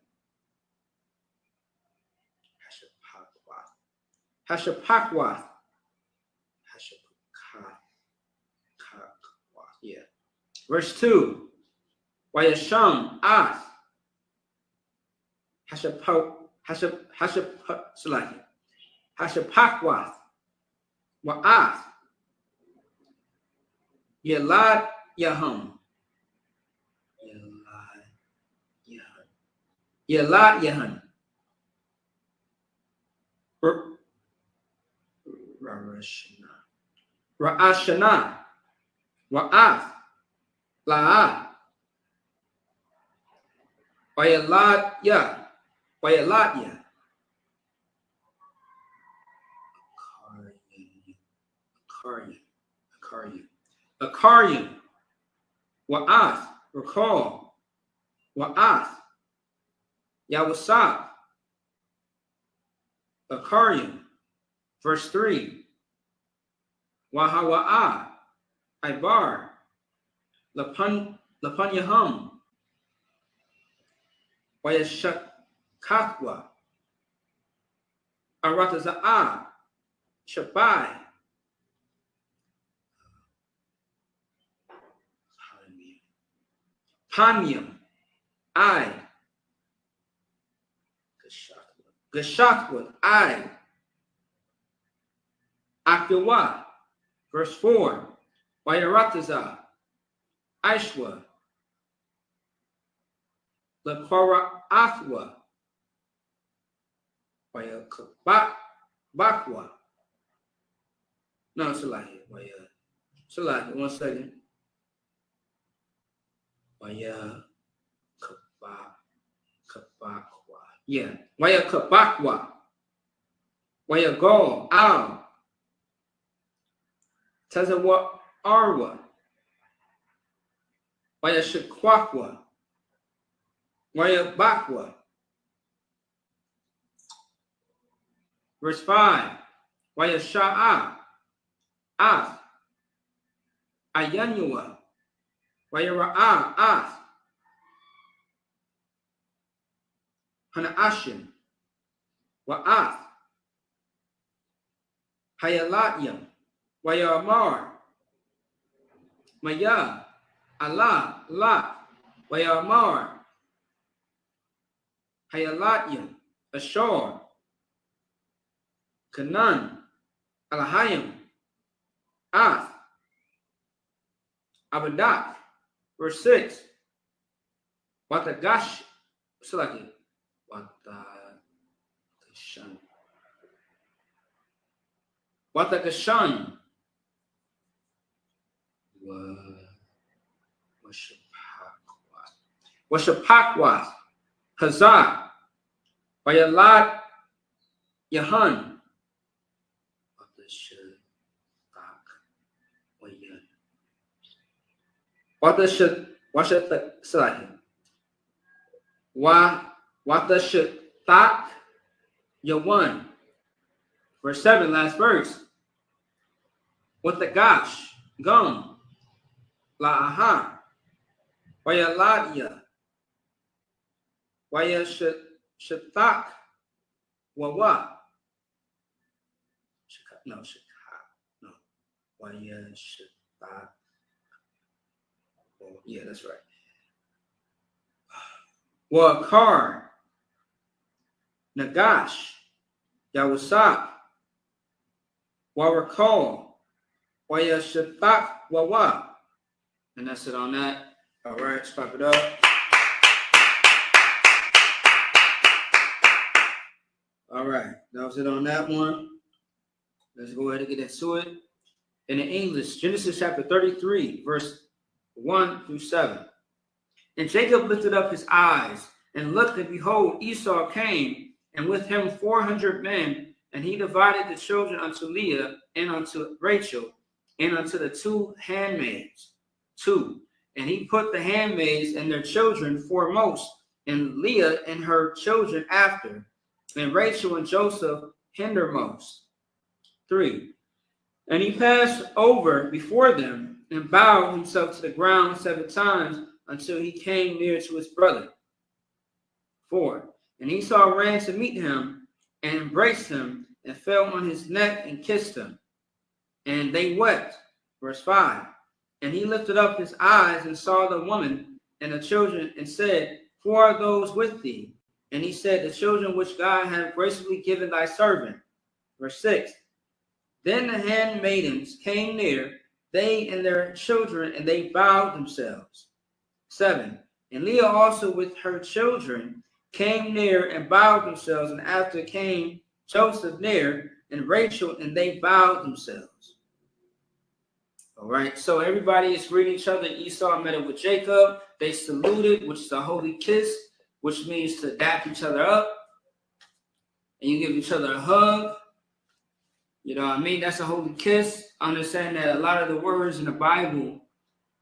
Hashapakwath, yeah. Verse 2, Wayasham, Ath, Hashapakwath, Wa'ath, Yelad Yahum, Yelad Yahan, Ra'ashana, Wa'ath, La'ah, Wayalad Ya, Wayalad Ya, Akarium, Wa'ath, Recall, Wa'ath, Yawasab, Akarium. Verse 3, Wahawa'ah, Ibar, Lapanyahum, Wayashakatwa, Arataza'ah, Shabai, Panyam, I, Gashakwa, I, Akiwa. Verse 4, Wayarataza, Aishwa, Lakwara Athwa, Bakwa. No, Salahi, Salahi, 1 second. Kabakwa. Yeah. Kabakwa. Go, Al. Tazawa Arwa. Shakwakwa. Bakwa. Verse 5. Sha'a. Ath. Ayanua. Ra'a. Ath. Hana'ashim. Wa'ath. Hayalatyam. Amar. Maya. Allah. La. Amar. Hayalatyam. Ashor. Kanan. Alahayim. Ath. Abadak. Verse 6. Watagash. Select it. Watakashan. Washapakwath. Hazak. Wayalad Yahan. Watashatak Yawan. Verse 7, last verse. Watagash Gum La'aha Wayaladya Wayashatak Wawa. No, no. Wayashatak. Oh, yeah, that's right. Wakar Nagash Yawasap Warakol Wayashatak Wawa. And that's it on that. All right, let's clap it up. All right, that was it on that one. Let's go ahead and get into it. In the English, Genesis chapter 33, verse 1 through 7. And Jacob lifted up his eyes and looked, and behold, Esau came, and with him 400 men, and he divided the children unto Leah and unto Rachel and unto the 2 handmaids. 2. And he put the handmaids and their children foremost, and Leah and her children after, and Rachel and Joseph hindermost. 3. And he passed over before them and bowed himself to the ground 7 times until he came near to his brother. 4. And Esau ran to meet him and embraced him and fell on his neck and kissed him. And they wept. Verse 5. And he lifted up his eyes and saw the woman and the children and said, who are those with thee? And he said, the children which God hath graciously given thy servant. Verse 6. Then the handmaidens came near, they and their children, and they bowed themselves. 7. And Leah also with her children came near and bowed themselves, and after came Joseph near, and Rachel, and they bowed themselves. All right, so everybody is greeting each other. Esau met up with Jacob. They saluted, which is a holy kiss, which means to dap each other up. And you give each other a hug. You know what I mean? That's a holy kiss. Understand that a lot of the words in the Bible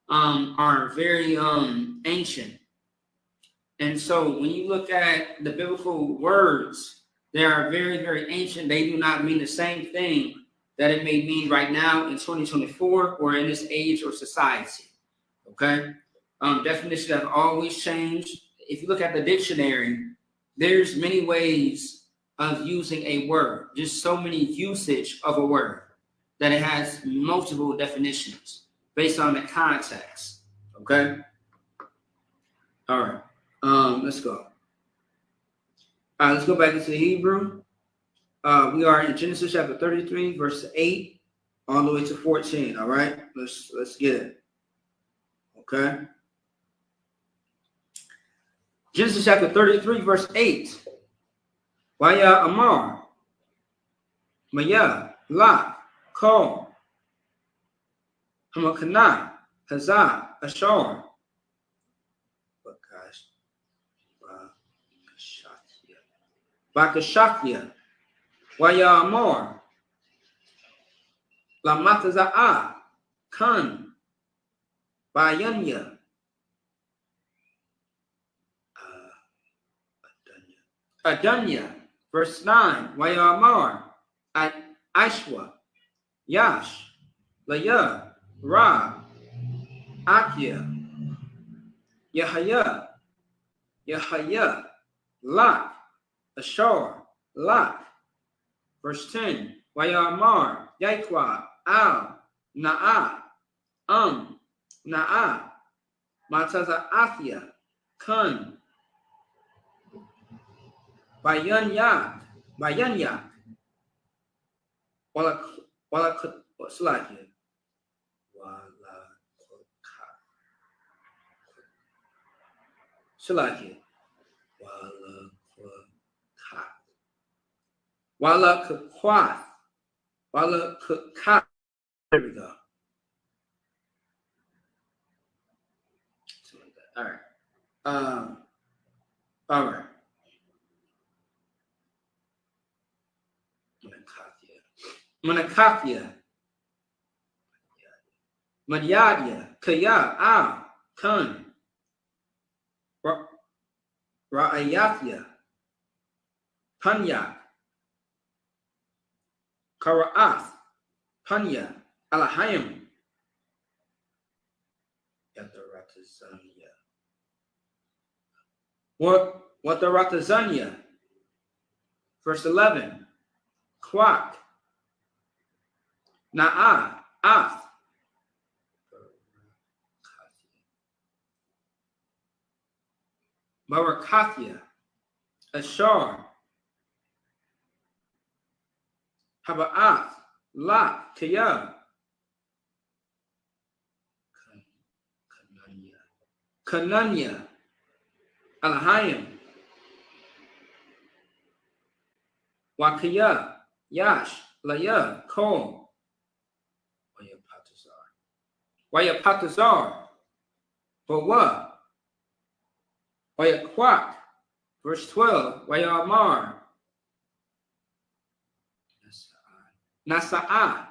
are very ancient. And so when you look at the biblical words, they are very, very ancient. They do not mean the same thing that it may mean right now in 2024 or in this age or society. Okay? Definitions have always changed. If you look at the dictionary, there's many ways of using a word. Just so many usage of a word that it has multiple definitions based on the context. Okay? All right. Let's go. All right, let's go back into the Hebrew. We are in Genesis chapter 33, verse 8, all the way to 14. All right, let's get it. Okay. Genesis chapter 33, verse 8. Waya Amar, Maya, La, Kol, Hamakana, Hazah, Ashar. Bakashakya, Waya Amor, La Mataza'a, Kan, Bayanya, Adanya, verse 9, Waya Amor, Ashwa, Yash, Laya, Ra, Akia, Yahaya, Lak, Ashar, Lak. Verse 10, Wayamar, Yaikwa, Al, Na'a, Na'a, Mataza Athia, Kun, Bayanyak, Wala Slakia, Salakia, Wala Kwath, Wala Kukah. There we go. All right. All right. Manakathia. Madyadia. Kaya. Ah. Kun. Ra'ayathia. Panya. Kara'ath. Panya. Alahayim. Yadaratazanya. What the Ratazanya? Verse 11. Quack. Na'a. Ath. Barakathia. Ashar. Haba'ath. La. Kaya. Kananya. Alahayim. Wakaya. Yash. Laya. Kol. Wayapatazar. For what? Wayakwak. Verse 12. Wayamar. Nasa'a.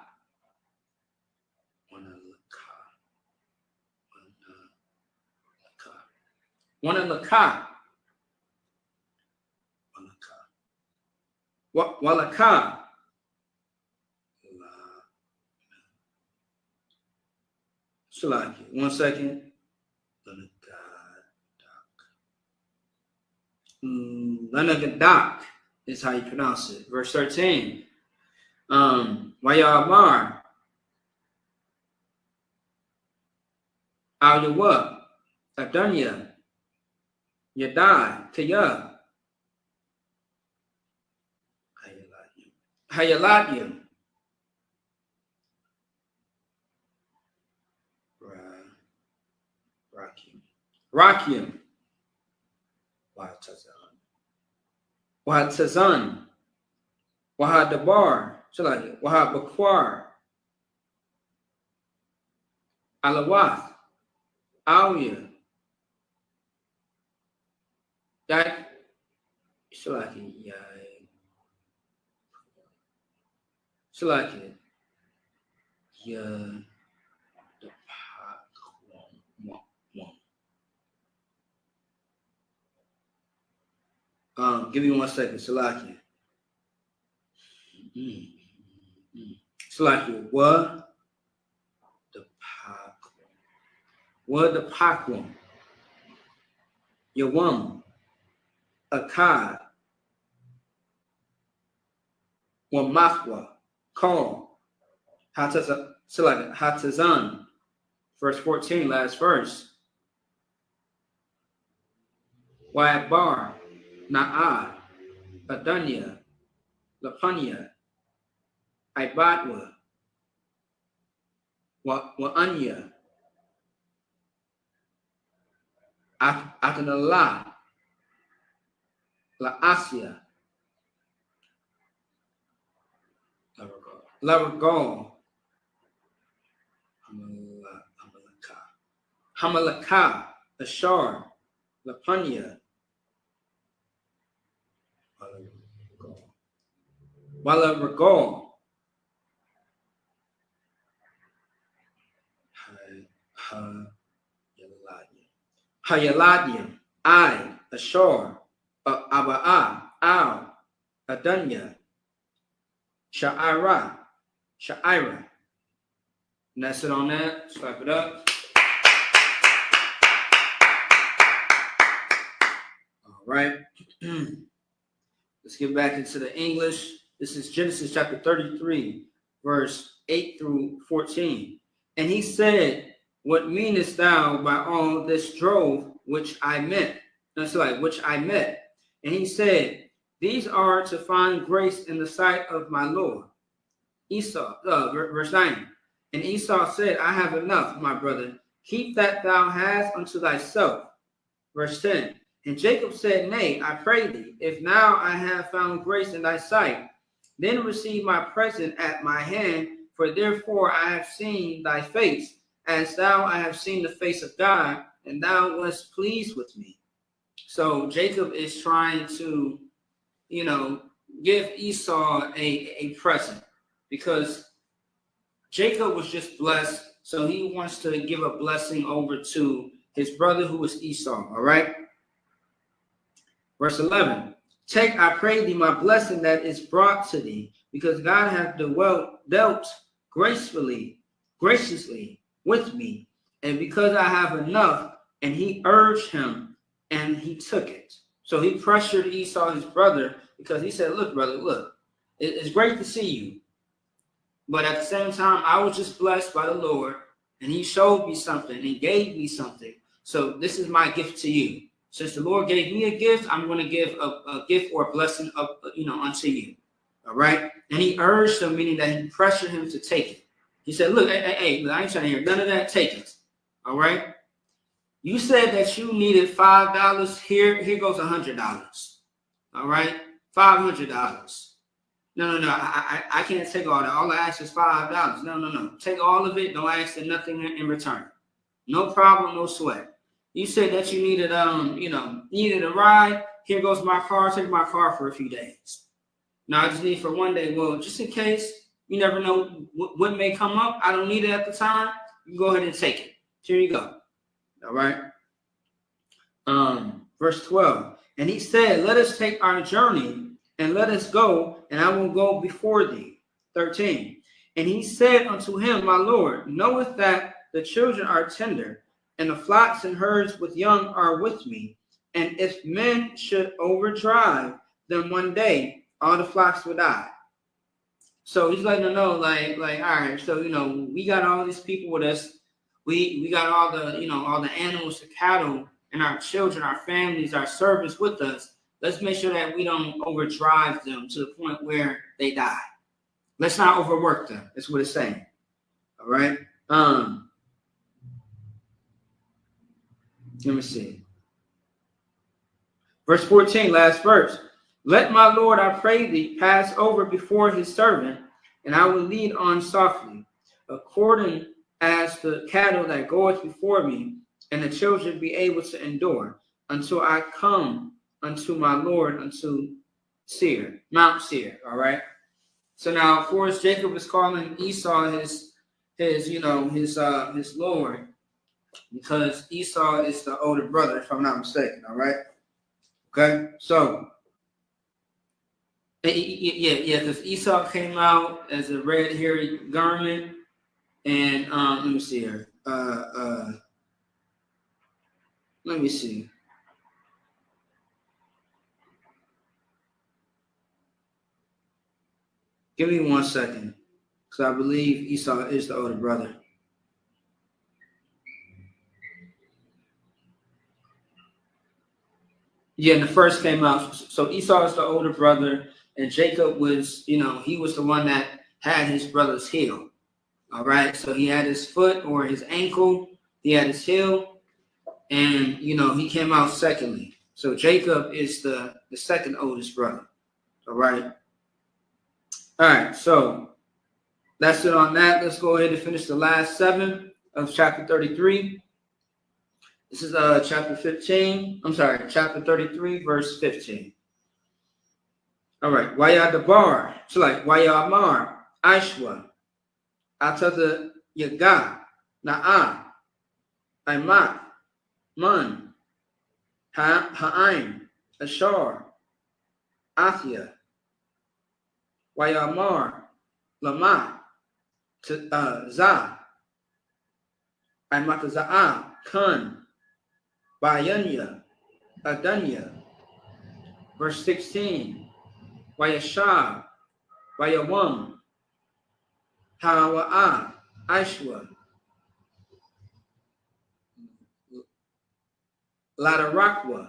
Wanalaka. Walaka. Shalaki. 1 second. Lenagadok is how you pronounce it. Verse 13. Wayamar. Al Yawa. Adunya. Yadai. Kaya. Hayalatyum. Rakim. Wahatazan. Wahadabar. Wahabakwar. Alawath. Awya. That Shalaki. Shalaki. Give me 1 second, Shalaki. Shalaki. What the Pakwam. Yawam. Akkad. Wamakwa. Call. Hatazan. Verse 14, last verse. Wa'abar. Na'ad. Adunya. Lapanya. Ibadwa. Wa'anya. Atanallah. La Asia. Laragal. Hamalaka. Ashar. Lapanya. Walaragal. Hayaladyam. I. Ashar. Aba'a. Al. Adunya. Sha'ira. And that's it on that. Let's clap it up. All right. Let's get back into the English. This is Genesis chapter 33, verse 8 through 14. And he said, what meanest thou by all this drove which I met? Which I met. And he said, these are to find grace in the sight of my Lord. Esau, verse 9. And Esau said, I have enough, my brother. Keep that thou hast unto thyself. Verse 10. And Jacob said, nay, I pray thee, if now I have found grace in thy sight, then receive my present at my hand, for therefore I have seen thy face, as thou I have seen the face of God, and thou wast pleased with me. So Jacob is trying to, give Esau a present, because Jacob was just blessed, so he wants to give a blessing over to his brother who is Esau, all right? Verse 11, take, I pray thee, my blessing that is brought to thee, because God hath dealt graciously with me, and because I have enough. And he urged him, and he took it. So he pressured Esau, his brother, because he said, look, brother, look, it's great to see you. But at the same time, I was just blessed by the Lord, and he showed me something, and gave me something. So this is my gift to you. Since the Lord gave me a gift, I'm going to give a gift or a blessing unto you. All right. And he urged him, meaning that he pressured him to take it. He said, look, hey, look, I ain't trying to hear none of that. Take it. All right. You said that you needed $5. Here goes $100. All right. $500. No. I can't take all that. All I ask is $5. No. Take all of it. Don't ask for nothing in return. No problem, no sweat. You said that you needed, needed a ride. Here goes my car. Take my car for a few days. Now I just need for one day. Well, just in case, you never know what may come up. I don't need it at the time. You can go ahead and take it. Here you go. All right. Verse 12. And he said, let us take our journey and let us go, and I will go before thee. 13. And he said unto him, my Lord, knoweth that the children are tender, and the flocks and herds with young are with me. And if men should overdrive them one day, all the flocks will die. So he's letting them know, like, all right, so we got all these people with us. We got all the animals, the cattle, and our children, our families, our servants with us. Let's make sure that we don't overdrive them to the point where they die. Let's not overwork them. That's what it's saying. All right. Let me see. Verse 14, last verse. Let my Lord, I pray thee, pass over before his servant, and I will lead on softly, according as the cattle that goeth before me, and the children be able to endure, until I come unto my Lord, unto Seir, Mount Seir. All right. So now, of course, Jacob is calling Esau his Lord, because Esau is the older brother, if I'm not mistaken. All right. Okay. So yeah, because Esau came out as a red hairy garment, and let me see here. Let me see. Give me 1 second, because I believe Esau is the older brother. Yeah, the first came out. So Esau is the older brother, and Jacob was, he was the one that had his brother's heel. All right, so he had his foot or his ankle, he had his heel, and he came out secondly. So Jacob is the second oldest brother. All right. All right, so that's it on that. Let's go ahead and finish the last 7 of chapter 33. This is chapter 15. I'm sorry, chapter 33, verse 15. All right. Wayadabar. So like Wayamar, Aishwa, Atata Yaga, Na'a, Aimat, Man, Ha'aim, Ashar, Athia, Wayamar, Lama, Za, Aimataza'a, Kun, Bayanya, Adanya. Verse 16. Wayashab, Wayawam, Hawa'a, Aishwa, Ladarakwa,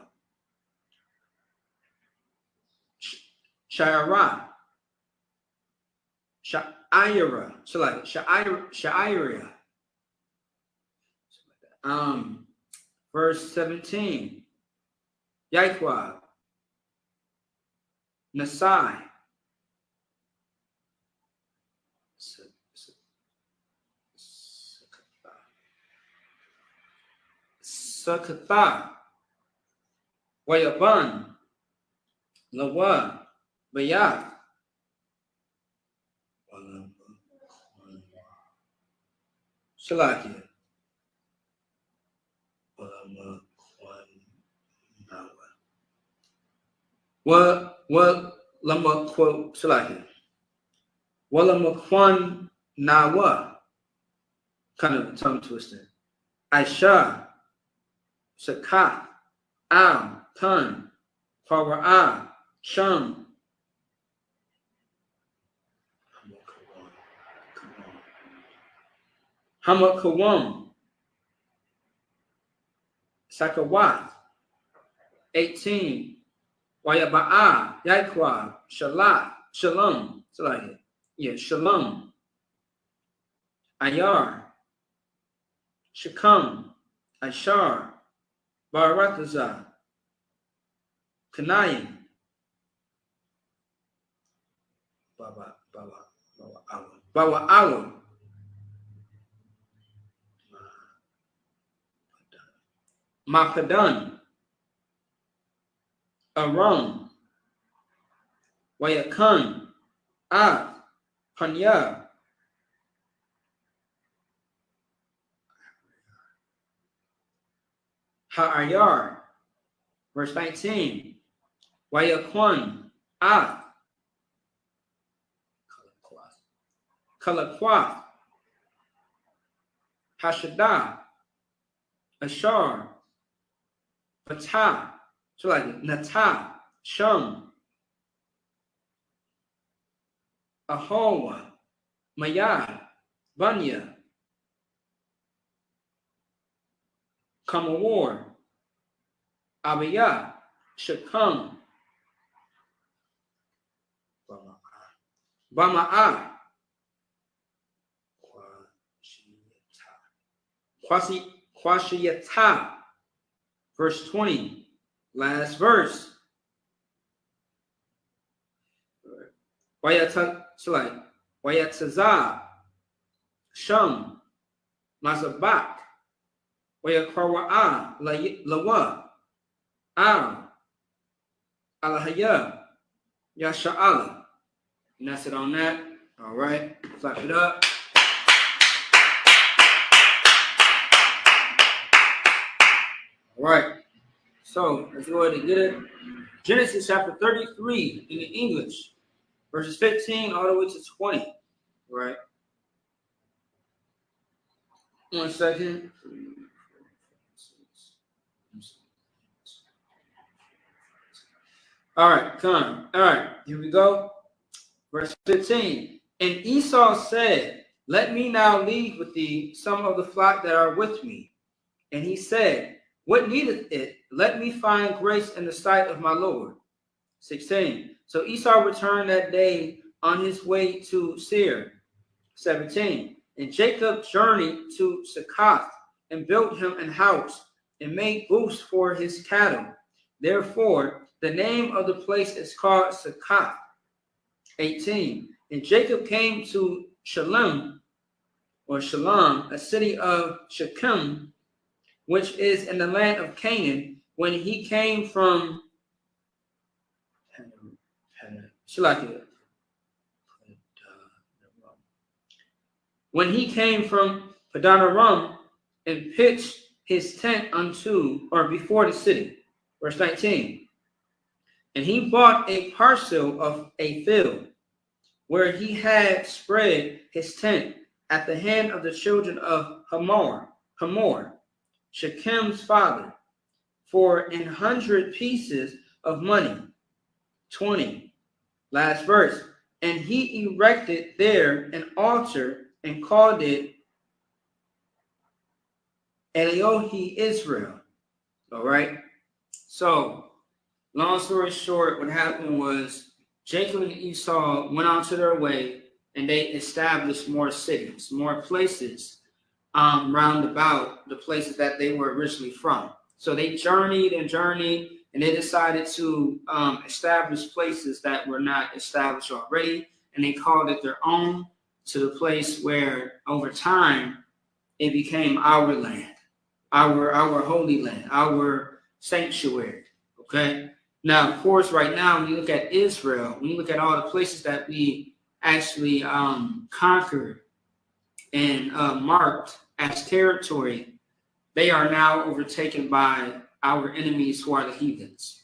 Shayara, Sha'ira, so like Sha'ira. Verse 17. Yaikwa, Nasai, Sakatha, Wayaban, Lawa, Bayath, Shalakia, Lama quote Shalakia, Walamakwan Nawa, kind of a tongue twister. Aisha, Sakat, Am, Tan, Para'ah, Sham, Hamakawam, Sakawat, 18, Wayaba'a, Yaikwa, Shalat, Shalom, Shalom, Ayar, Shakam, Ashar, Barakaza, Kanayim, Bawa Alam, Makadan, Aram, Wayakan, Panya, Ha'ayar, verse 19, Wayakwan, Kalakwath, Hashadah, Ashar, Patah, so like Natah, Shum, Ahowa, Mayah, Bunya, Kamawar, Abiyah, Shekam, Bama'ah, Quashiyatah, verse 20, last verse. Wayatazah, Shum, Mazabak, Wayakrawa'ah, Lawa, Al, Alahaya, Yasha'ala. And that's it on that. All right, clap it up. All right, so let's go ahead and get it. Genesis chapter 33 in the English, verses 15 all the way to 20. All right. 1 second. All right, come. All right, here we go. Verse 15. And Esau said, let me now leave with thee some of the flock that are with me. And he said, what needeth it? Let me find grace in the sight of my Lord. 16. So Esau returned that day on his way to Seir. 17. And Jacob journeyed to Succoth and built him an house and made booths for his cattle. Therefore, the name of the place is called Succoth. 18. And Jacob came to Shalom, a city of Shechem, which is in the land of Canaan, when he came from Padanaram and pitched his tent before the city. Verse 19. And he bought a parcel of a field where he had spread his tent at the hand of the children of Hamor, Shechem's father, for 100 pieces of money. 20. Last verse. And he erected there an altar and called it Eliohi Israel. All right. So, long story short, what happened was Jacob and Esau went on to their way and they established more cities, more places round about the places that they were originally from. So they journeyed and they decided to establish places that were not established already, and they called it their own, to the place where over time it became our land, our holy land, our sanctuary. Okay. Now, of course, right now, when you look at Israel, when you look at all the places that we actually conquered and marked as territory, they are now overtaken by our enemies who are the heathens.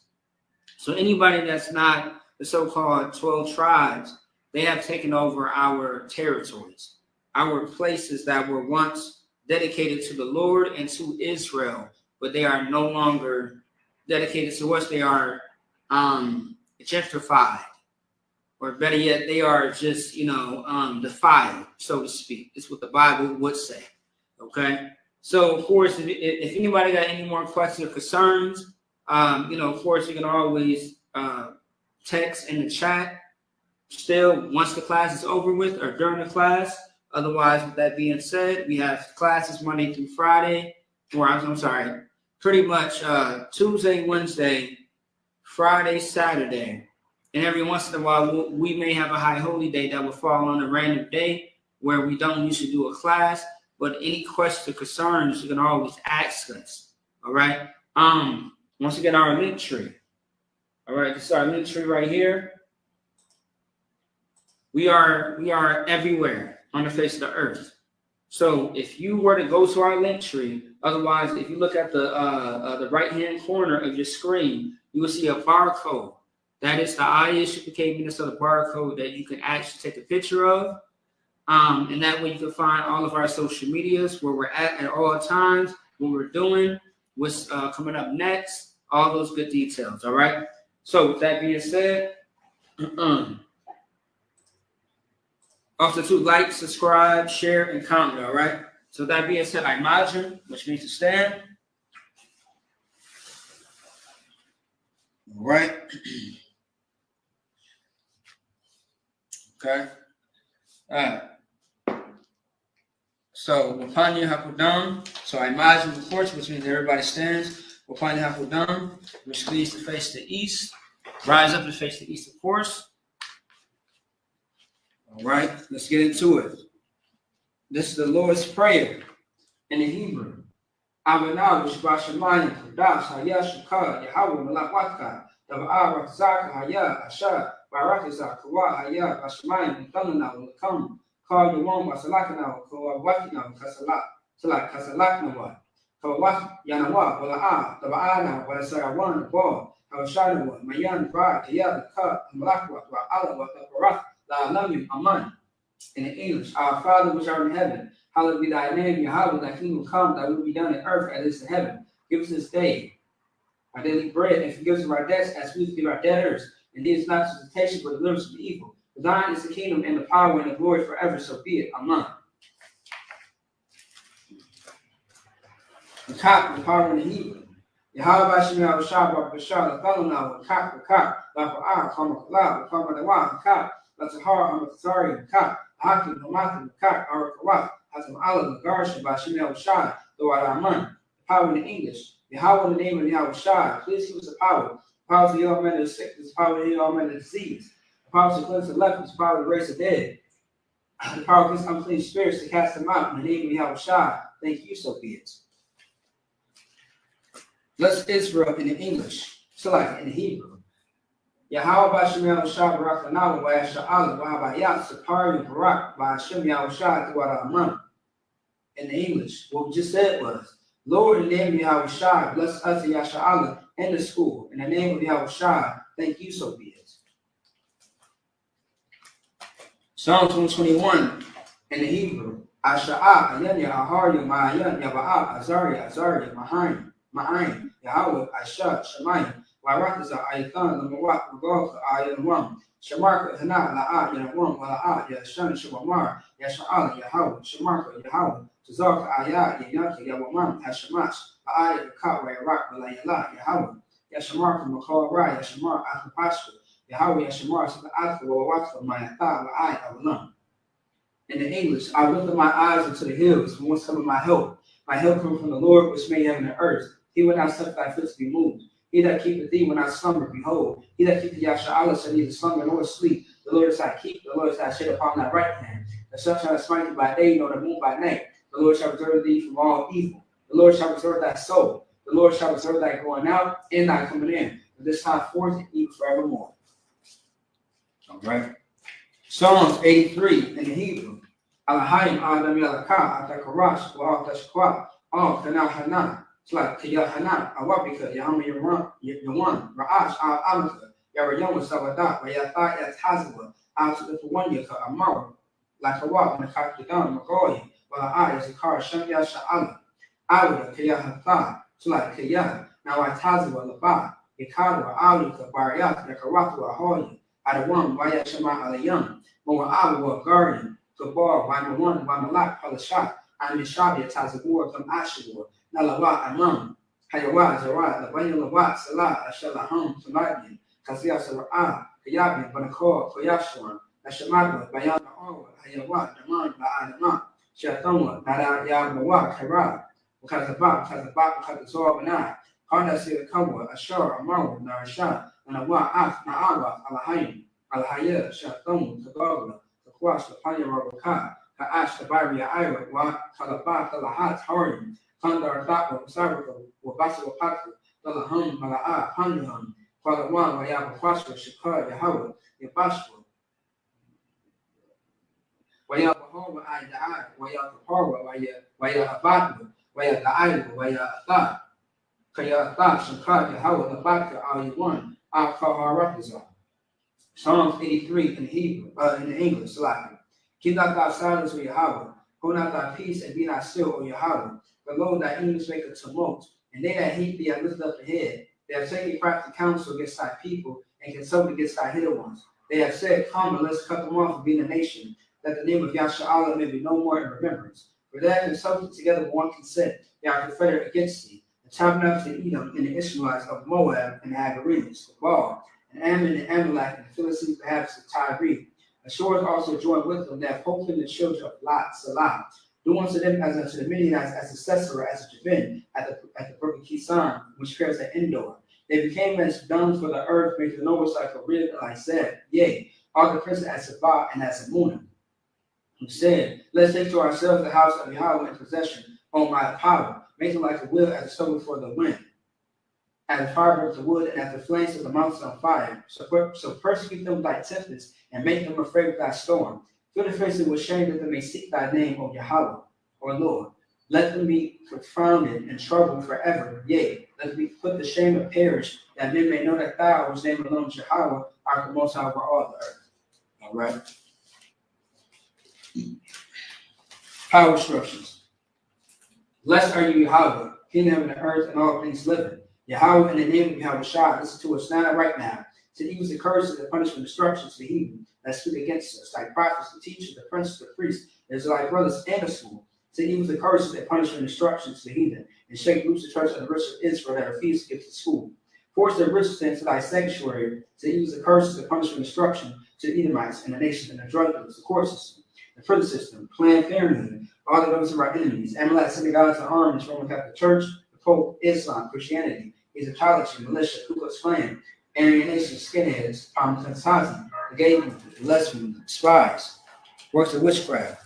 So anybody that's not the so-called 12 tribes, they have taken over our territories, our places that were once dedicated to the Lord and to Israel, but they are no longer dedicated to us. They are gentrified, or better yet, they are just, defiled, so to speak. It's what the Bible would say. Okay. So, of course, if anybody got any more questions or concerns, of course, you can always text in the chat still once the class is over with or during the class. Otherwise, with that being said, we have classes Monday through Friday, pretty much Tuesday, Wednesday, Friday, Saturday. And every once in a while, we may have a high holy day that will fall on a random day where we don't usually do a class. But any questions or concerns, you can always ask us. All right. Once again, our link tree. All right, this is our link tree right here. We are everywhere on the face of the earth. So if you were to go to our link tree, otherwise, if you look at the right-hand corner of your screen, you will see a barcode. That is the ISUPK Minnesota barcode that you can actually take a picture of. And that way you can find all of our social medias, where we're at all times, what we're doing, what's coming up next, all those good details. All right. So with that being said, also to like, subscribe, share, and comment. All right. So that being said, I imagine, which means to stand. All right. Okay. All right. So Wapanya Hakudam. So I imagine the porch, which means everybody stands. Wapanya Hakudam, which means to face the east. Rise up to face the east, of course. All right, let's get into it. This is the Lord's Prayer in the Hebrew. Avana Vishba Shemayim Kudash Haya Shukah Yahweh Malakwaka Dava'a Rakzaka Haya Asha Barakazak Kawa Haya Bashmayim Tanana Lakam Call Yawam Basalakana Kawakina Kasalaknawa Kawak Yanawa Wala'a Davaana Walasarawan Ball Hawashanawa Mayan Bra Kaya Ka Malakwa Ala Wataparak La Lamim Aman. In the English, our Father which art in heaven, hallowed be thy name, Yahweh, thy kingdom come, thy will be done in earth as it is in heaven. Give us this day our daily bread, and forgive us our debts as we forgive our debtors. And lead us not to temptation, but deliver us from evil. For thine is the kingdom and the power and the glory forever, so be it. Amen. The cock, the power in the Hebrew. Yahweh Bashim Shah Bashar, the fellow now, the cock, the Kamakala, the Kamadawa, the cock, that's a hard, I'm sorry, the cock. Hakim, Hamakim, Kak, Arakawak, Hatam Allah, the Garsha, by Shemel Shah, the Wadaman, power in the English. Yahweh in the name of Yahweh Shah, please give us the power. The power to heal all manner of sickness, the power to heal all manner of disease, the power to cleanse the lepers, the power to raise the dead, the power against unclean spirits to cast them out in the name of Yahweh Shah. Thank you, so be it. Let's Israel in the English, so like in the Hebrew. Yahweh Bashim Shah Barakanawa by Sha'ala Wahabayat Sapari Barak by Hashem Yahweh Shah Tuwaraman. In the English, what we just said was, Lord, in the name of Yahweh Shah, bless us and Yasha'ala in the school. In the name of Yahweh Shah, thank you, so be it. Psalms 121 in the Hebrew. Asha'a, Ayanya, Aharya, Ma'ayan, Yaba'a, Azariya, Ma'ayin, Yahweh, Asha, Shemayim. Warakaza Ayathan, the Mawak, Magok, Ayan Wam, Shamarka, Hana, La'a, Yanawam, Wala'a, Yashan, Shabamar, Yasha'ala, Yahweh, Shamarka, Yahweh, Tazarka, Ayat, Yanaki, Yawamam, Hashamash, A'aya, Kawa, Yarak, Walayala, Yahweh, Yashamarka, Makal Ra, Yashamar, Akapashka, Yahweh, Yashamar, Saka'atha, Wawaka, Mayata, La'ai, Awalam. In the English, I lift up my eyes into the hills, from whence cometh my help. My help comes from the Lord, which made heaven and earth. He will not suffer thy foot to be moved. He that keepeth thee when I slumber, behold. He that keepeth Yasha'Allah shall neither slumber nor sleep. The Lord is thy keep, the Lord is thy shade upon thy right hand. The sun shall not smite thee by day, nor the moon by night. The Lord shall preserve thee from all evil. The Lord shall preserve thy soul. The Lord shall preserve thy going out and thy coming in, from this time forth and even forevermore. All right. Psalms 83 in the Hebrew. Alahayim Adam Yalaka, Atakarash, Wa Tashkwa, Al Kanahana. It's like Kiyahana, Awabika, Yahama Yawan, Ra'ash, Amaka, Yarayama Sabadat, Wayata Yatazawa, after the Wanyaka, Amara, like a walk in the Kakidan, Magoy, while I is a car, Shamya Sha'ala, Awada, Kiyahata, it's like Kiyah, now I Tazawa, Laba, Ikadwa, Alika, Bariat, Yakaratu, Ahoy, Adawan, Wayashama Alayam, Moa Awa, Guardian, Kabar, Wamawan, Wamalak, Palashat, and Mishabia Tazawar, Kam Ashawar. Nalawa Amam, Hayawa, Zara, the Bayalawa, Salah, Ashalaham, Samadian, Kazia Sarah, Kayabi, Banakor, Koyashuan, Ashamadwa, Bayana Orwa, Hayawa, Daman, Ba'adama, Shatama, Nada Yamawa, Kara, Kazabak, Kazazor, Bana, Honda Sila Kamwa, Ashar, Amaru, Narasha, Nanawa, Af, Na'awa, Alahayim, Alahaya, Shatam, Tagawa, the Kwash, the Panya Rabaka, Ka'ash, the Baria Ira, Wa, Kalabak, Alahat, Harim. Kandar Thapa, Sarako, Wabasa Patu, Dalaham, Mala'a, Panaham, Father One, Wayaba Kwasha, Shikar, Yahweh, Yabashwa, Wayaba Hova, Ida, Wayaba Horwa, Waya Abadu, Waya Daiwa, Waya Atha, Kaya Atha, Shikar, Yahweh, Nabaka, Ali One, Al Kaharakiza. Psalms 83 in Hebrew, in the English, like Keep not thy silence, O Yahweh. Hold not thy peace and be not still, O Yahweh. For lo, thy enemies make a tumult, and they that hate thee have lifted up the head. They have taken crafty counsel against thy people, and consulted against thy hidden ones. They have said, come, and let's cut them off from being a nation, that the name of Yahshua may be no more in remembrance. For they have consulted together with one consent. They are confederate against thee. The tabernacles of Edom, and the Ishmaelites of Moab, and the Hagarenes, the Baal, and Ammon, and Amalek, and the Philistines, perhaps the Tyre. Ashur is also joined with them. They have hoped in the children of Lot, Salah. Do unto them as unto the Midianites, as a Sisera, as a Jabin, at the brook of Kison, which carries the Endor. They became as dung for the earth, making the nobles like a rib, like Zeb. Yea, all the princes as Sabah and as Amunah, who said, let's take to ourselves the house of Yahweh in possession, on my power, make them like a wheel as a stove before the wind, as the fire of the wood, and as the flames of the mountains on fire. So persecute them with thy tempest, and make them afraid with thy storm. Fill their faces with shame, that they may seek thy name, O Yahweh, or Lord. Let them be confounded and troubled forever. Yea, let them be put to shame and perish, that men may know that thou, whose name alone is Yahweh, art the most high over all the earth. All right. Power instructions. Blessed are you, Yahweh, King of heaven and earth, and all things living. Yahweh, in the name of Yahweh Shah, listen to us now, right now. To use the curses, the punishment, instructions to the heathen that speak against us, like prophets, the teachers, the princes, the priests, the Israelite brothers, and the school. To use the curses, the punishment, instructions to the heathen, and shake loose the church of the rich of Israel that refuse to give to school. Force the rich into thy sanctuary. To use the curses, the punishment, instruction to the Edomites and the nations and the drug dealers, the court system, the prison system, Planned Parenthood, all the members of our enemies, Amalek, synagogues and armies, Roman Catholic Church, the Pope, Islam, Christianity, Egyptology, militia, Ku Klux Klan, Aryan Nation, skinheads, Parmesan, the gay movement, the lesbians, spies, works of witchcraft,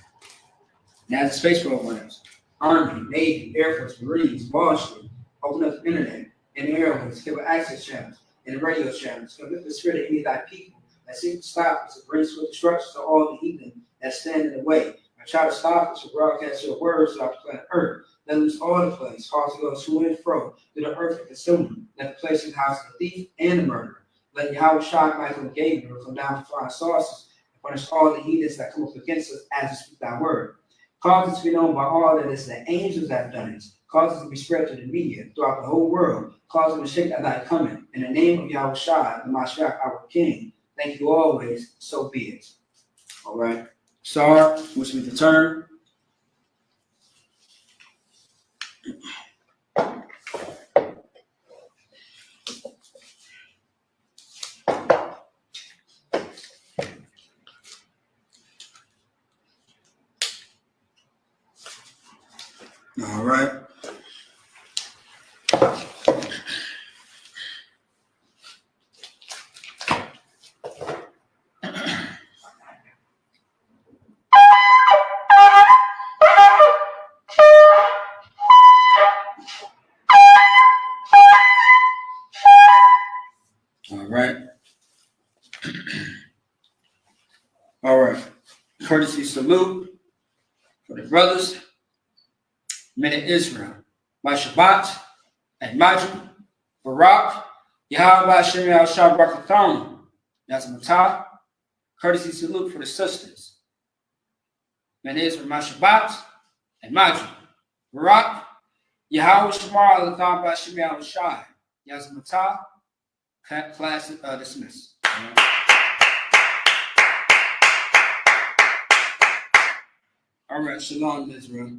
NASA space programs, Army, Navy, Air Force, Marines, Wall Street, open up the internet, and the airways, cable access channels, and the radio channels, convict the spirit of any of thy people that seek to stop us, to bring swift destruction to all the heathen that stand in the way. I try to stop us to broadcast your words throughout the planet Earth. Let loose all the plagues, cause to go to and fro through the earth and consume them. Let the place in the house of the thief and the murderer. Let Yahweh Shai, Michael, and Gabriel come down from flying saucers and punish all the heathens that come up against us as we speak thy word. Cause it to be known by all that it's the angels that have done it. Cause it to be spread to the media throughout the whole world. Cause them to shake at thy coming. In the name of Yahweh Shai, the Mashiach, our King. Thank you always, so be it. All right. Sar, which means the turn. All right. All right. All right. Courtesy salute for the brothers, men of Israel. By Shabbat and Majum, Barak, Yahweh Shem Yahshua Barakathon, Yazmatah. Courtesy salute for the sisters, men of Israel. My Shabbat and Majum, Barak, Yahweh Shamar Alathon by Shem Yahshua, Yazmatah. Class dismissed. All right, Shalom, Israel.